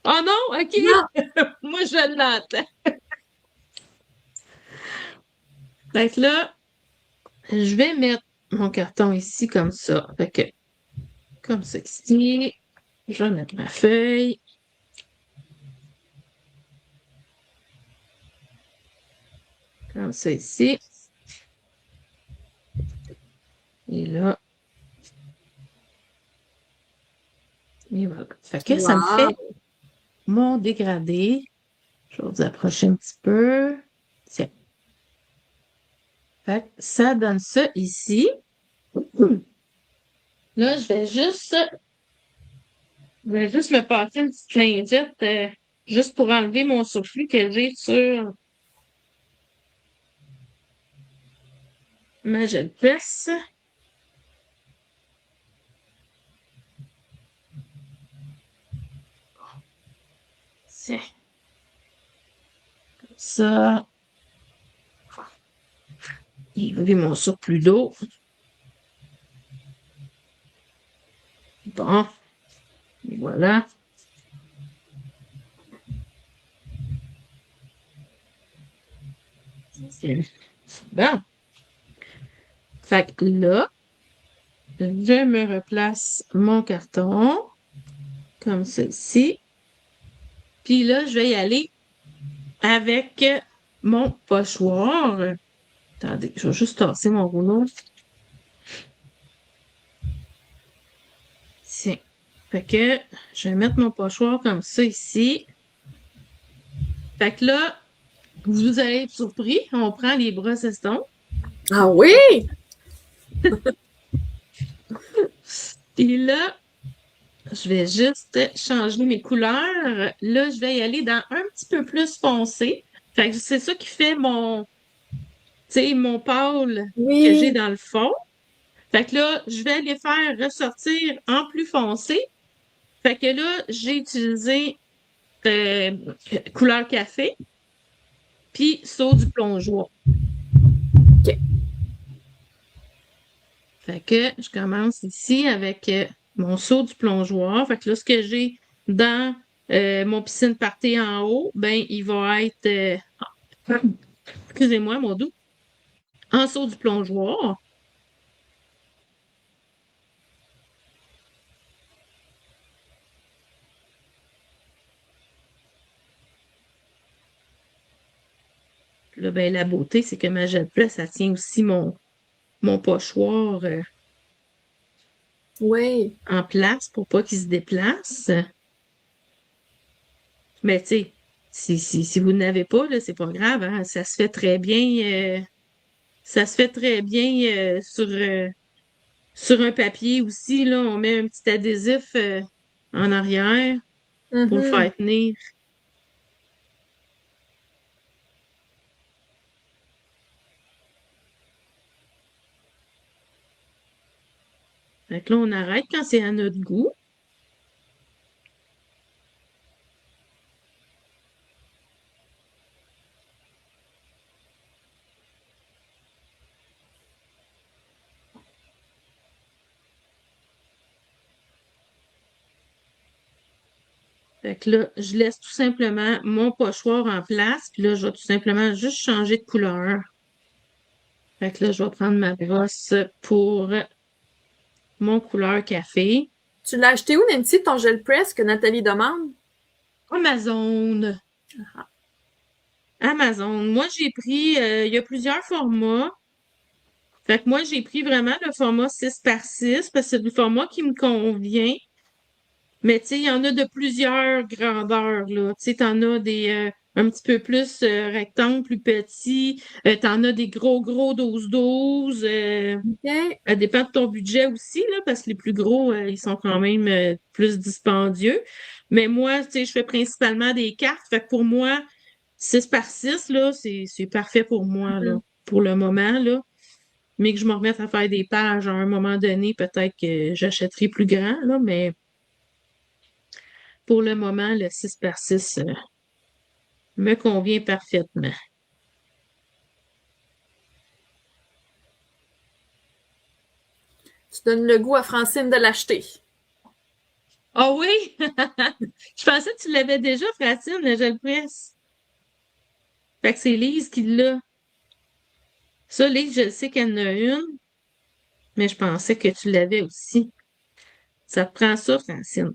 Oh non, OK. Non. Moi, je l'entends. Fait que là, je vais mettre mon carton ici comme ça. Fait que, comme ça ici. Je vais mettre ma feuille. Comme ça ici. Et là. Et voilà. Fait que ça me fait mon dégradé. Je vais vous approcher un petit peu. Tiens. Fait que ça donne ça ici. Là, je vais juste me passer une petite lingette juste pour enlever mon surplus que j'ai sur ma gel press. Tiens. Comme ça. Enlever mon surplus d'eau. Bon. Et voilà. Bon. Fait que là, je me replace mon carton comme ceci. Puis là, je vais y aller avec mon pochoir. Attendez, je vais juste tasser mon rouleau. Tiens. Fait que je vais mettre mon pochoir comme ça ici. Fait que là, vous allez être surpris. On prend les brosses estompe. Ah oui? Et là, je vais juste changer mes couleurs. Là, je vais y aller dans un petit peu plus foncé. Fait que c'est ça qui fait mon pâle que j'ai dans le fond. Fait que là, je vais les faire ressortir en plus foncé. Fait que là, j'ai utilisé couleur café, puis saut du plongeoir. OK. Fait que je commence ici avec mon seau du plongeoir. Fait que là, ce que j'ai dans mon piscine party en haut, ben, il va être, excusez-moi, mon doux, en seau du plongeoir. Là, ben, la beauté, c'est que ma jette plat, ça tient aussi mon pochoir Oui. en place pour pas qu'il se déplace. Mais tu sais, si vous n'avez pas, là, c'est pas grave, hein, ça se fait très bien. Ça se fait très bien sur un papier aussi, là. On met un petit adhésif en arrière pour le Mhm. faire tenir. Fait que là, on arrête quand c'est à notre goût. Fait que là, je laisse tout simplement mon pochoir en place, puis là, je vais tout simplement juste changer de couleur. Fait que là, je vais prendre ma brosse pour mon couleur café. Tu l'as acheté où, Nancy, ton gel press que Nathalie demande? Amazon. Amazon. Moi, j'ai pris, il y a plusieurs formats. Fait que moi, j'ai pris vraiment le format 6 par 6 parce que c'est le format qui me convient. Mais tu sais, il y en a de plusieurs grandeurs, là. Tu sais, t'en as des un petit peu plus rectangles, plus petits. T'en as des gros 12-12. OK. Ça dépend de ton budget aussi, là, parce que les plus gros, ils sont quand même plus dispendieux. Mais moi, tu sais, je fais principalement des cartes. Fait que pour moi, 6 par 6 là, c'est parfait pour moi, là, Mhm. pour le moment, là. Mais que je me remette à faire des pages à un moment donné, peut-être que j'achèterai plus grand, là, mais pour le moment, le 6 par 6 me convient parfaitement. Tu donnes le goût à Francine de l'acheter. Ah oui? Je pensais que tu l'avais déjà, Francine, le gel presse. Fait que c'est Lise qui l'a. Ça, Lise, je sais qu'elle en a une, mais je pensais que tu l'avais aussi. Ça te prend ça, Francine.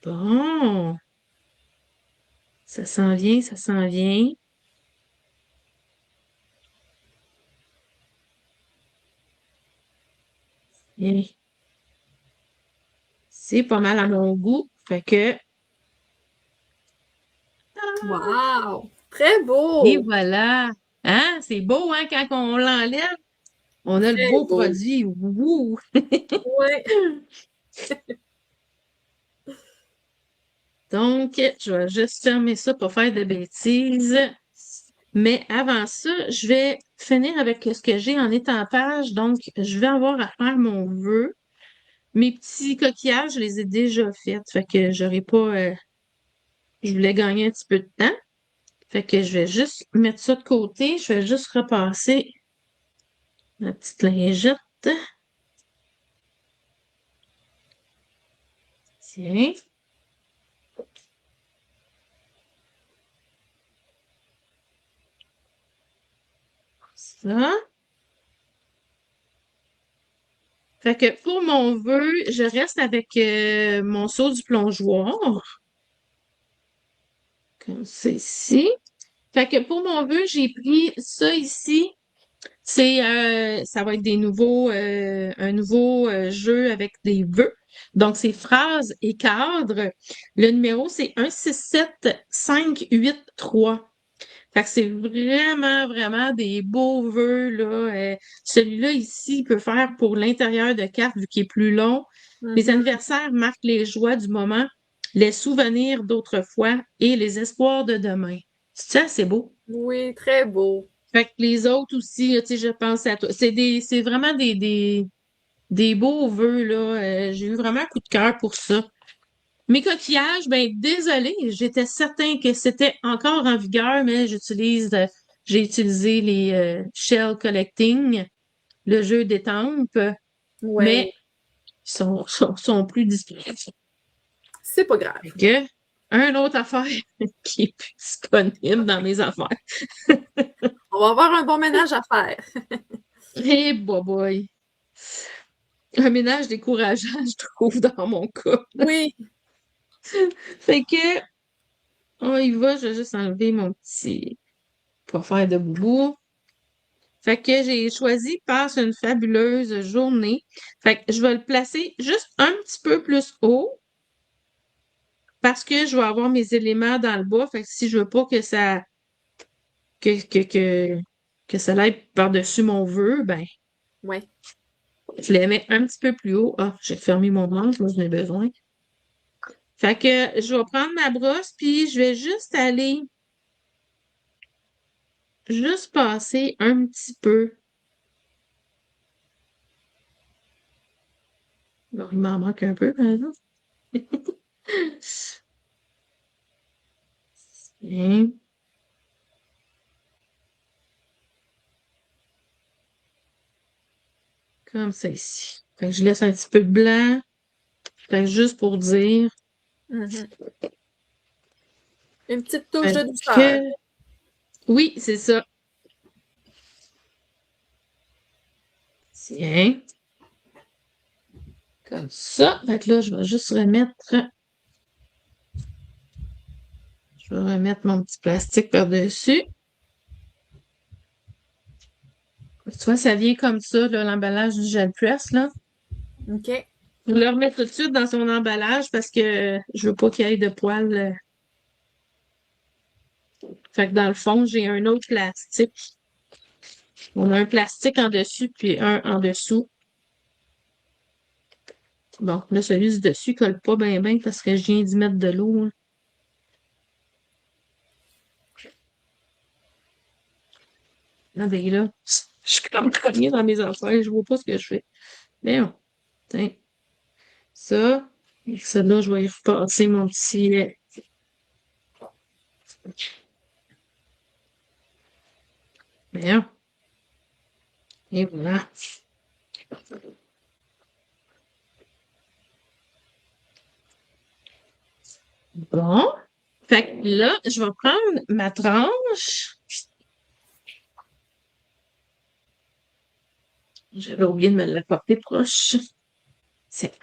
Bon, ça s'en vient, ça s'en vient. Bien, c'est pas mal à mon goût. Fait que, Wow! Très et beau! voilà. Hein? C'est beau, hein, quand on l'enlève. On a le Très beau beau. produit. Wouh! Ouais. Donc, je vais juste fermer ça pour faire de bêtises. Mais avant ça, je vais finir avec ce que j'ai en étampage. Donc, je vais avoir à faire mon vœu. Mes petits coquillages, je les ai déjà faits. Fait que j'aurai pas. Je voulais gagner un petit peu de temps. Fait que je vais juste mettre ça de côté. Je vais juste repasser ma petite lingette. Tiens. Ça. Fait que pour mon vœu, je reste avec mon seau du plongeoir. Comme ceci. Fait que pour mon vœu, j'ai pris ça ici. Ça va être un nouveau jeu avec des vœux. Donc, c'est phrases et cadres. Le numéro, c'est 167583. Fait que c'est vraiment des beaux vœux, là. Celui-là ici, il peut faire pour l'intérieur de carte, vu qu'il est plus long. Les Mhm. anniversaires marquent les joies du moment, les souvenirs d'autrefois et les espoirs de demain. C'est ça, c'est beau. Oui, très beau. Fait que les autres aussi, là, tu sais, je pense à toi. C'est vraiment des beaux vœux, là. J'ai eu vraiment un coup de cœur pour ça. Mes coquillages, ben, désolé, j'étais certain que c'était encore en vigueur, mais j'utilise j'ai utilisé les shell collecting, le jeu d'étampes, mais Ouais, sont plus disponibles. c'est pas grave. Fait que, une autre affaire qui est plus disponible dans mes affaires. On va avoir un bon ménage à faire. Eh, boy. Un ménage décourageant, je trouve, dans mon cas. Oui. Fait que, on y va, je vais juste enlever mon petit pour faire de boubou. Fait que j'ai choisi Passe une fabuleuse journée. Fait que je vais le placer juste un petit peu plus haut parce que je vais avoir mes éléments dans le bas. Fait que si je veux pas que ça que ça aille par-dessus mon vœu, ben Ouais. je les mets un petit peu plus haut. Ah, j'ai fermé mon manche, moi j'en ai besoin. Fait que je vais prendre ma brosse puis je vais juste aller juste passer un petit peu. Bon, il m'en manque un peu, par exemple. Bien. Comme ça ici. Fait que je laisse un petit peu de blanc. Fait que juste pour dire. Mhm. Une petite touche de Fait douceur. que oui, c'est ça. Tiens. Comme ça. Fait que là, je vais juste remettre. Je vais remettre mon petit plastique par-dessus. Tu vois, ça vient comme ça, là, l'emballage du gel press, là. OK. Je le remets tout de suite dans son emballage parce que je veux pas qu'il y ait de poils. Fait que dans le fond, j'ai un autre plastique. On a un plastique en dessus puis un en dessous. Bon, là, celui du dessus colle pas bien parce que je viens d'y mettre de l'eau, hein. Ah ben là, je suis comme cognée dans mes affaires, je vois pas ce que je fais. Mais bon, tiens, ça, et ça là, je vais y repasser mon petit. Mais bon, et voilà. Bon. Fait que là, je vais prendre ma tranche. J'avais oublié de me l'apporter proche. C'est.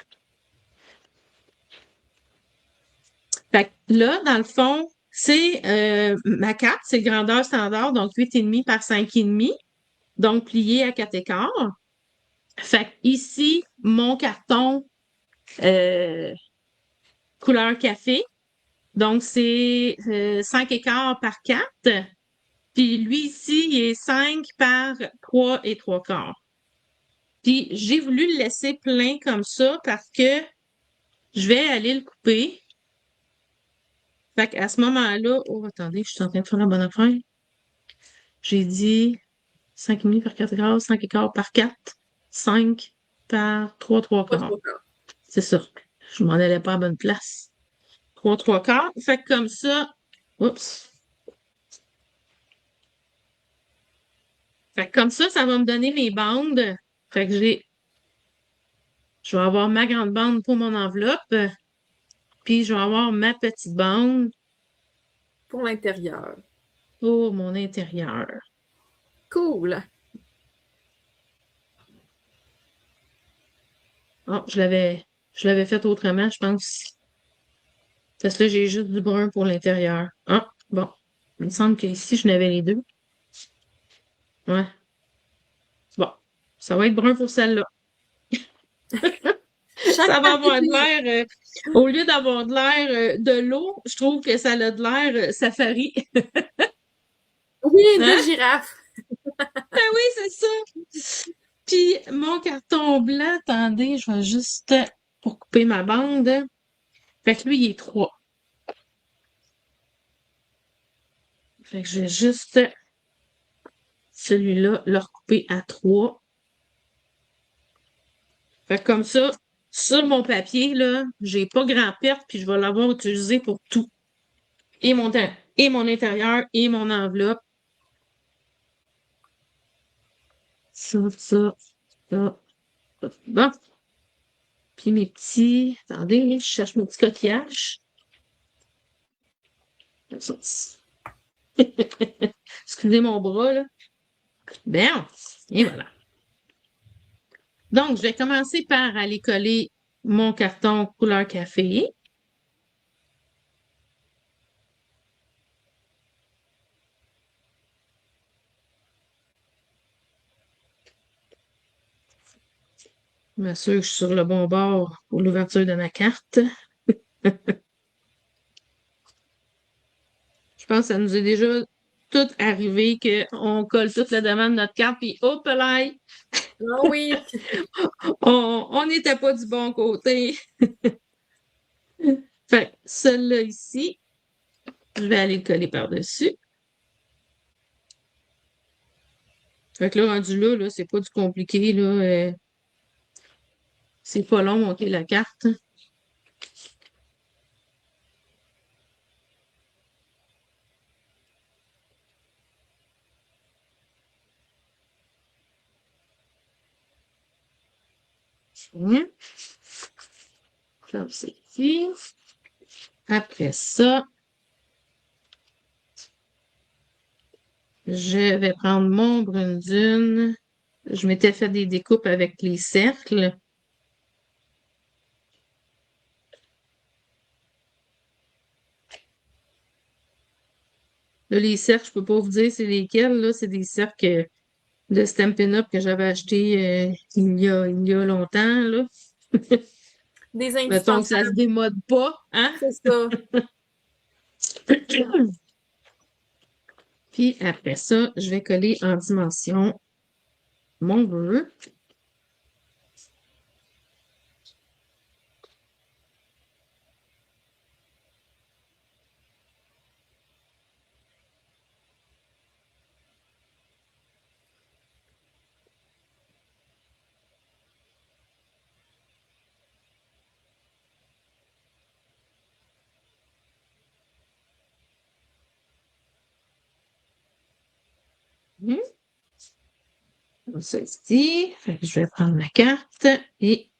Fait que là, dans le fond, c'est ma carte, c'est grandeur standard, donc 8,5 par 5,5, donc plié à 4 écarts. Fait que ici, mon carton euh, couleur café, donc c'est 5 écarts par 4. Puis lui ici, il est 5 par 3 et 3 quarts. Puis j'ai voulu le laisser plein comme ça parce que je vais aller le couper. Fait qu'à ce moment-là, oh attendez, je suis en train de faire la bonne affaire. J'ai dit 5,5 par 4 quarts, 5 écarts par 4, 5 par 3, 3 Pas quarts. trop tard. C'est ça. Je m'en allais pas à bonne place. 3, 3 quarts. Fait que comme ça, oups. Fait que comme ça va me donner mes bandes. Fait que je vais avoir ma grande bande pour mon enveloppe, puis je vais avoir ma petite bande Pour l'intérieur. pour mon intérieur. Cool. Oh, je l'avais fait autrement, je pense. Parce que là, j'ai juste du brun pour l'intérieur. Ah, bon. Il me semble qu'ici, je n'avais les deux. Ouais. Bon. Ça va être brun pour celle-là. Chaque Ça va avoir de partie. l'air, au lieu d'avoir de l'air de l'eau, je trouve que ça a de l'air safari. Oui, de Hein? girafe. Ben oui, c'est ça. Puis mon carton blanc, attendez, je vais juste pour couper ma bande. Fait que lui, il est 3. Fait que je vais juste celui-là le recouper à 3. Fait que comme ça, sur mon papier, là, j'ai pas grand perte, puis je vais l'avoir utilisé pour tout. Et mon intérieur et mon enveloppe. ça. Bon. Puis mes petits... Attendez, je cherche mes petits coquillages. Excusez mon bras, là. Bien, et voilà. Donc, je vais commencer par aller coller mon carton couleur café. Je m'assure que je suis sur le bon bord pour l'ouverture de ma carte. Je pense que ça nous est déjà tout arrivé qu'on colle toute la demande de notre carte, puis hop là, Ah oui. on n'était pas du bon côté. Fait que celui-là ici, je vais aller le coller par-dessus. Fait que là, rendu là, c'est pas du compliqué, là. C'est pas long monter la carte. Comme c'est ici. Après ça, je vais prendre mon brune dune. Je m'étais fait des découpes avec les cercles. Là, les cercles, je peux pas vous dire c'est lesquels, là. C'est des cercles de Stampin' Up que j'avais acheté il y a longtemps, là. Des Mettons que ça se indispensables. démode pas, hein? C'est ça. Puis après ça, je vais coller en dimension mon bleu. Comme ça ici. Fait que je vais prendre ma carte et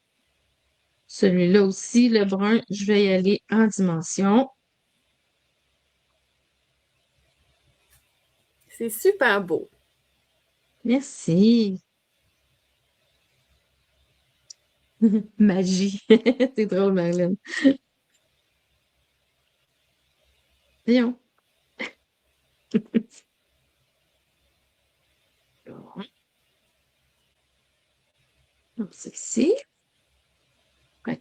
celui-là aussi, le brun, je vais y aller en dimension. C'est super beau. Merci. Magie. C'est drôle, Marlène. Voyons. Comme ça ici.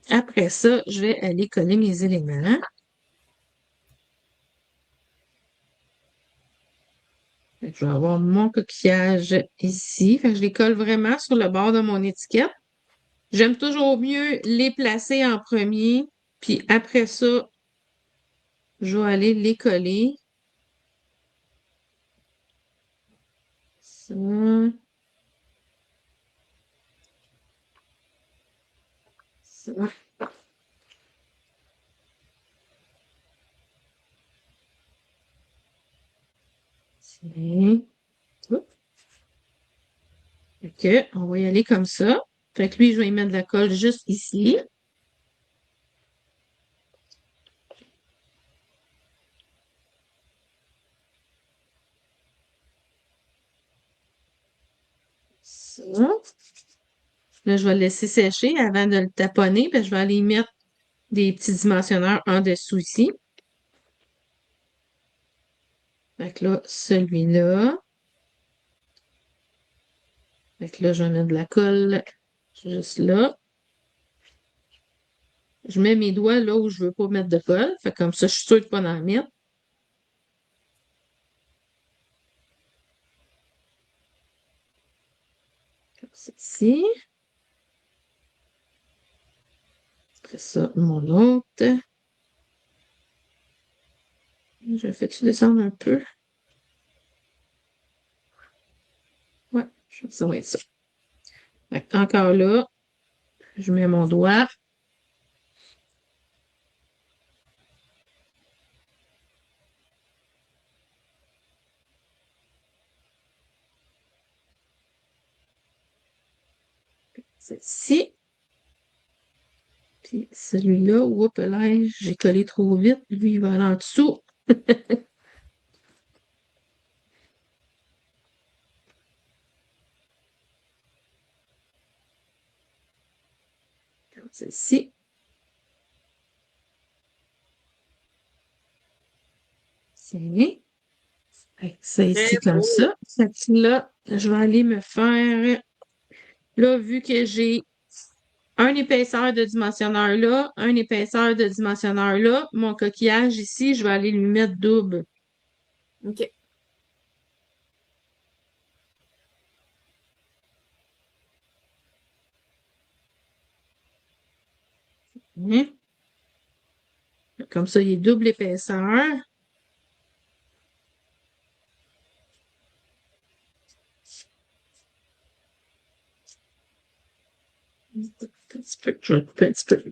Après ça, je vais aller coller mes éléments. Fait que je vais avoir mon coquillage ici. Fait que je les colle vraiment sur le bord de mon étiquette. J'aime toujours mieux les placer en premier, puis après ça, je vais aller les coller. Ça. Ça. Tiens. Oups. Fait que, on va y aller comme ça. Fait que lui, je vais y mettre de la colle juste ici. Ça. Là, je vais le laisser sécher avant de le taponner. Puis je vais aller y mettre des petits dimensionneurs en dessous ici. Fait que là, celui-là. Fait que là, je vais mettre de la colle juste là. Je mets mes doigts là où je veux pas mettre de colle. Fait que comme ça, je suis sûre de pas en mettre. Comme ça ici. Après ça, mon autre. Je fais-tu descendre un peu? Ouais, je pense que ça va être ça. Fait que encore là, je mets mon doigt. celle-ci. Puis celui-là, oups, là, j'ai collé trop vite. Lui, il va aller en dessous. Comme celle-ci. Tiens. Ça ici Très comme beau. ça. Là, je vais aller me faire. Là, vu que j'ai un épaisseur de dimensionneur là, un épaisseur de dimensionneur là, mon coquillage ici, je vais aller lui mettre double. OK. Hein? Comme ça, il est double épaisseur. Un petit peu, un petit peu.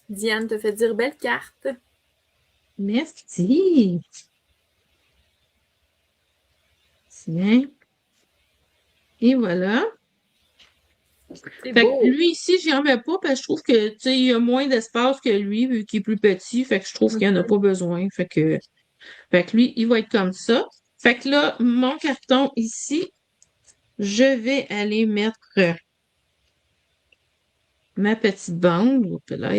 Diane te fait dire belle carte. Merci. Tiens. Et voilà. C'est Fait beau. que lui ici, j'en mets pas parce que je trouve que tu sais, il y a moins d'espace que lui, vu qu'il est plus petit. Fait que je trouve qu'il n'y en a pas besoin. Fait que lui, il va être comme ça. Fait que là, mon carton ici, je vais aller mettre ma petite bande. Oups là.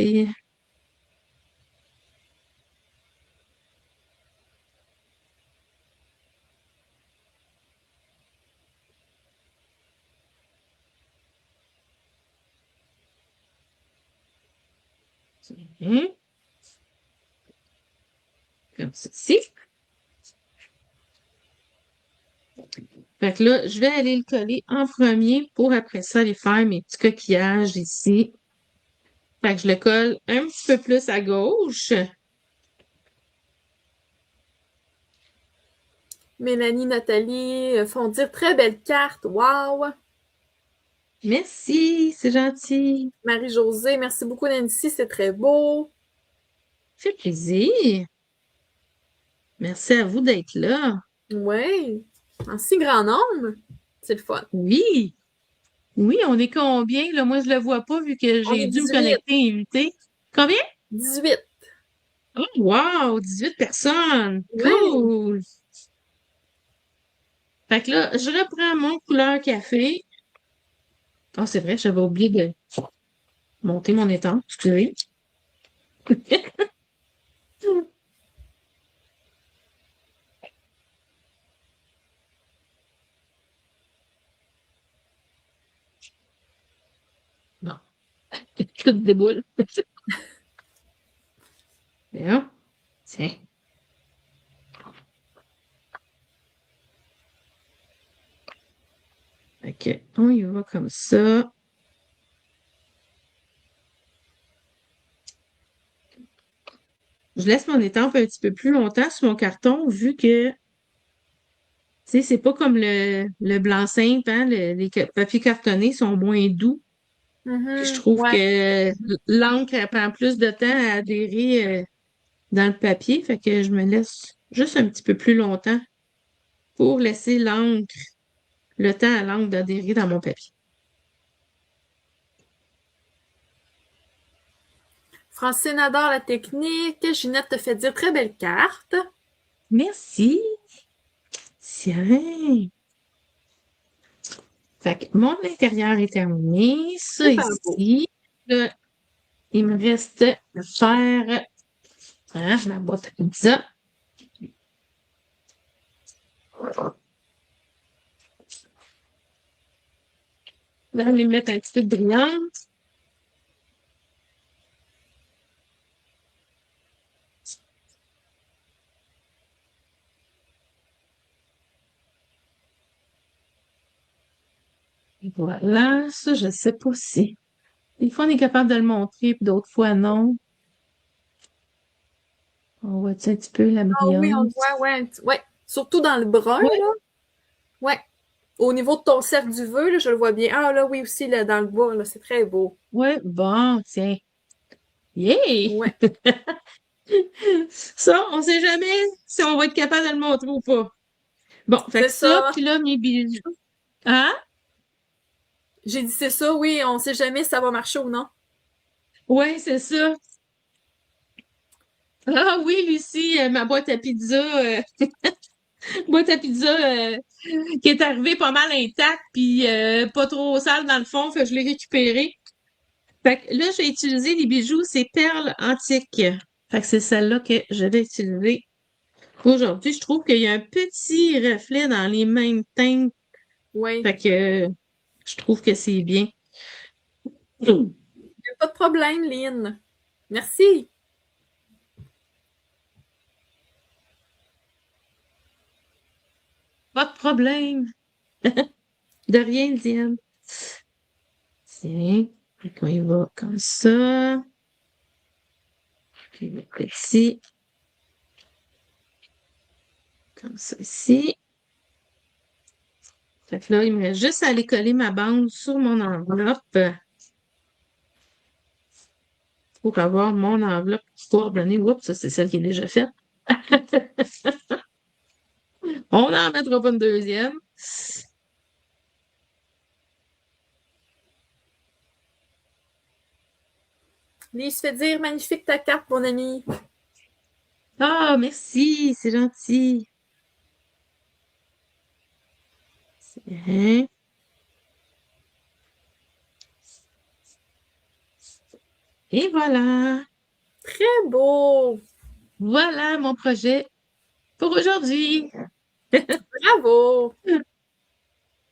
Tiens. Comme ceci. Fait que là, je vais aller le coller en premier pour après ça aller faire mes petits coquillages ici. Fait que je le colle un petit peu plus à gauche. Mélanie, Nathalie font dire très belle carte. Wow! Merci, c'est gentil. Marie-Josée, merci beaucoup Nancy, c'est très beau. Ça fait plaisir. Merci à vous d'être là. Oui, en si grand nombre. C'est le fun. Oui. Oui, on est combien? Là, moi, je le vois pas vu que On j'ai est dû me 18. connecter et inviter. Combien? 18. Oh, wow! 18 personnes! Oui. Cool! Fait que là, je reprends mon couleur café. Ah, c'est vrai, j'avais oublié de monter mon étang. Excusez. Bon, tout déboule. Bien. Tiens. OK. On y va comme ça. Je laisse mon étampe un petit peu plus longtemps sur mon carton, vu que, tu sais, c'est pas comme le blanc-simple, hein? Les papiers cartonnés sont moins doux. Puis je trouve Ouais. que l'encre, elle prend plus de temps à adhérer dans le papier. Fait que je me laisse juste un petit peu plus longtemps pour laisser l'encre, le temps à l'encre d'adhérer dans mon papier. Francine adore la technique. Ginette te fait dire très belle carte. Merci. Tiens. Fait que mon intérieur est terminé. Ça Super beau. ici. Là, il me reste à faire ma boîte à pizza. Là, je vais mettre un petit peu de brillante. Et voilà, ça, je sais pas si. Des fois, on est capable de le montrer, puis d'autres fois, non. On voit un petit peu la Ah oui, on le brillance. voit, ouais. Ouais. Surtout dans le brun, Ouais. là. Ouais. au niveau de ton cercle du vœu, là, je le vois bien. Ah là, oui, aussi, là, dans le bois, là, c'est très beau. Ouais, bon, tiens. Yay! Ouais, Ça, on sait jamais si on va être capable de le montrer ou pas. Bon, fait c'est que ça, ça. puis là, mes bijoux. Hein? J'ai dit c'est ça, oui, on sait jamais si ça va marcher ou non. Ouais, c'est ça. Ah oui, Lucie, ma boîte à pizza, boîte à pizza qui est arrivée pas mal intacte, puis pas trop sale dans le fond, fait que je l'ai récupérée. Fait que là, j'ai utilisé les bijoux, c'est perles antiques. Fait que c'est celle-là que je vais utiliser aujourd'hui. Je trouve qu'il y a un petit reflet dans les mêmes teintes. Oui, Fait que je trouve que c'est bien. Mm. pas de problème, Lynn. Merci. Pas de problème. De rien, Diane. Tiens, fait qu'on y va comme ça. Puis le petit, comme ça ici. Fait que là, il me reste juste à aller coller ma bande sur mon enveloppe pour avoir mon enveloppe coordonnée. Oups, ça, c'est celle qui est déjà faite. On n'en mettra pas une deuxième. Lise fait dire magnifique ta carte, mon ami. Ah, merci, c'est gentil. Tiens. Et voilà. Très beau. Voilà mon projet pour aujourd'hui. Bravo.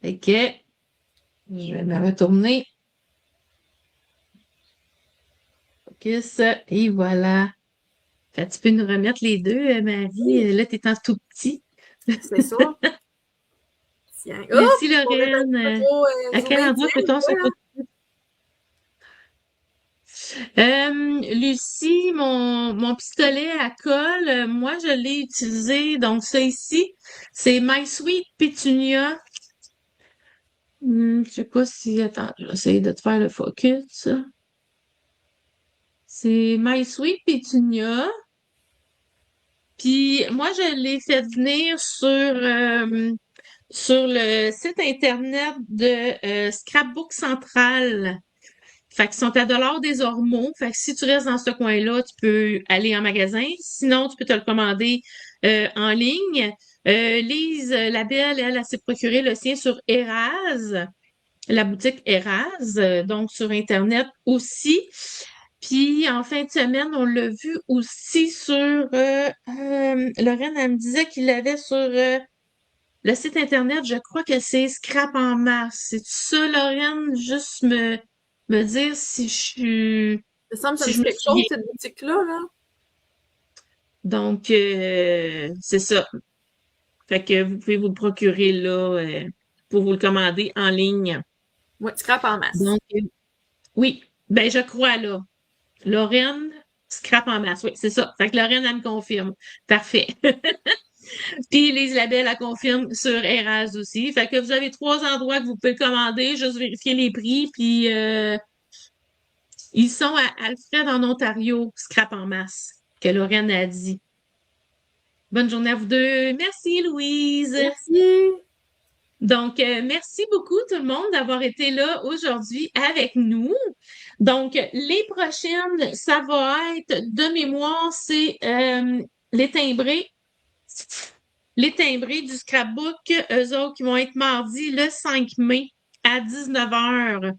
Fait que je vais me retourner. Focus. Et voilà. Fait que tu peux nous remettre les deux, Marie. Oui, Là, t'es en tout petit. c'est ça. Tiens. Lucie Oups! On est Lorraine, un à beau quel endroit maintien, peut-on se voilà. retrouver? Lucie, mon pistolet à colle, moi, je l'ai utilisé. Donc, ça ici, c'est My Sweet Petunia. Je sais pas si... Attends, je vais essayer de te faire le focus. C'est My Sweet Petunia. Puis, moi, je l'ai fait venir sur le site internet de Scrapbook Central. Fait qu'ils sont à dollar des Ormeaux. Fait que si tu restes dans ce coin-là, tu peux aller en magasin. Sinon, tu peux te le commander en ligne. Lise Labelle, elle s'est procuré le sien sur Eraz, la boutique Eraz, donc sur Internet aussi. Puis en fin de semaine, on l'a vu aussi sur Lorraine, elle me disait qu'il l'avait sur le site Internet, je crois que c'est Scrap en masse. C'est ça, Lorraine? Juste me dire Il me semble que ça si me je dit me quelque chose, souviens. cette boutique-là, là. Donc, c'est ça. Fait que vous pouvez vous le procurer là pour vous le commander en ligne. Ouais, scrap en masse. Donc, oui, ben je crois là. Lorraine, scrap en masse. Oui, c'est ça. Fait que Lorraine, elle me confirme. Parfait. Puis Lise Labelle, elle confirme sur Eraz aussi. Fait que vous avez trois endroits que vous pouvez le commander, juste vérifier les prix, puis ils sont à Alfred en Ontario, scrap en masse, que Lorraine a dit. Bonne journée à vous deux. Merci, Louise. Merci. Donc, merci beaucoup tout le monde d'avoir été là aujourd'hui avec nous. Donc, les prochaines, ça va être de mémoire, c'est les timbrés. Les timbrés du scrapbook, eux autres, qui vont être mardi le 5 mai à 19 heures.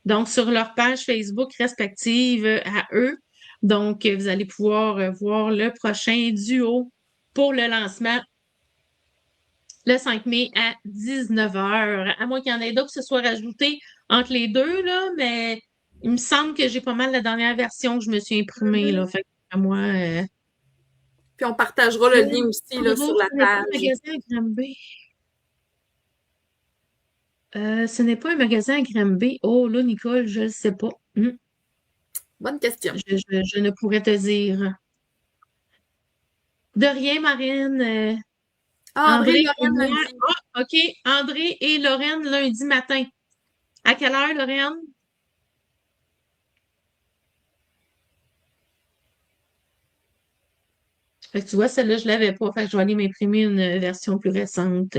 Donc, sur leur page Facebook respective à eux. Donc, vous allez pouvoir voir le prochain duo pour le lancement le 5 mai à 19 heures. À moins qu'il y en ait d'autres qui se soient rajoutés entre les deux, là, mais il me semble que j'ai pas mal la dernière version que je me suis imprimée, là. Fait que à moi, Puis on partagera le lien aussi là, sur la ce n'est pas un page. magasin à Granby. Ce n'est pas un magasin à Granby. Oh, là, Nicole, je ne sais pas. Bonne question. Je ne pourrais te dire. De rien, Marine. Ah, André, André et Lorraine, moi. lundi. Ah, OK. André et Lorraine lundi matin. À quelle heure, Lorraine? Fait que tu vois, celle-là, je l'avais pas. Fait que je vais aller m'imprimer une version plus récente.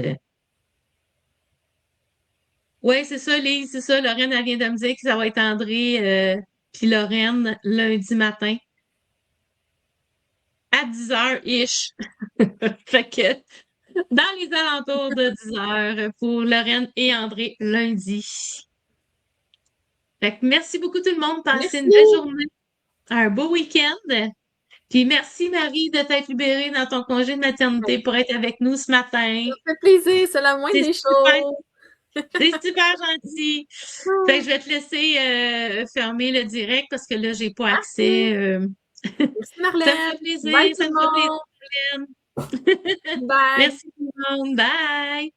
Oui, c'est ça, Lise, c'est ça. Lorraine, elle vient de me dire que ça va être André puis Lorraine lundi matin à 10h-ish. Fait que dans les alentours de 10h pour Lorraine et André lundi. Fait que merci beaucoup tout le monde. Passez une belle Merci. journée, un beau week-end. Puis merci Marie de t'être libérée dans ton congé de maternité pour être avec nous ce matin. Ça me fait plaisir, c'est la moindre C'est des super, choses. c'est super gentil. Fait que je vais te laisser fermer le direct parce que là, j'ai pas Parfait. accès. Merci, Ça me Marlène. fait plaisir, Bye tout ça le me fait monde. plaisir, Hélène. Bye. Merci tout le monde. Bye!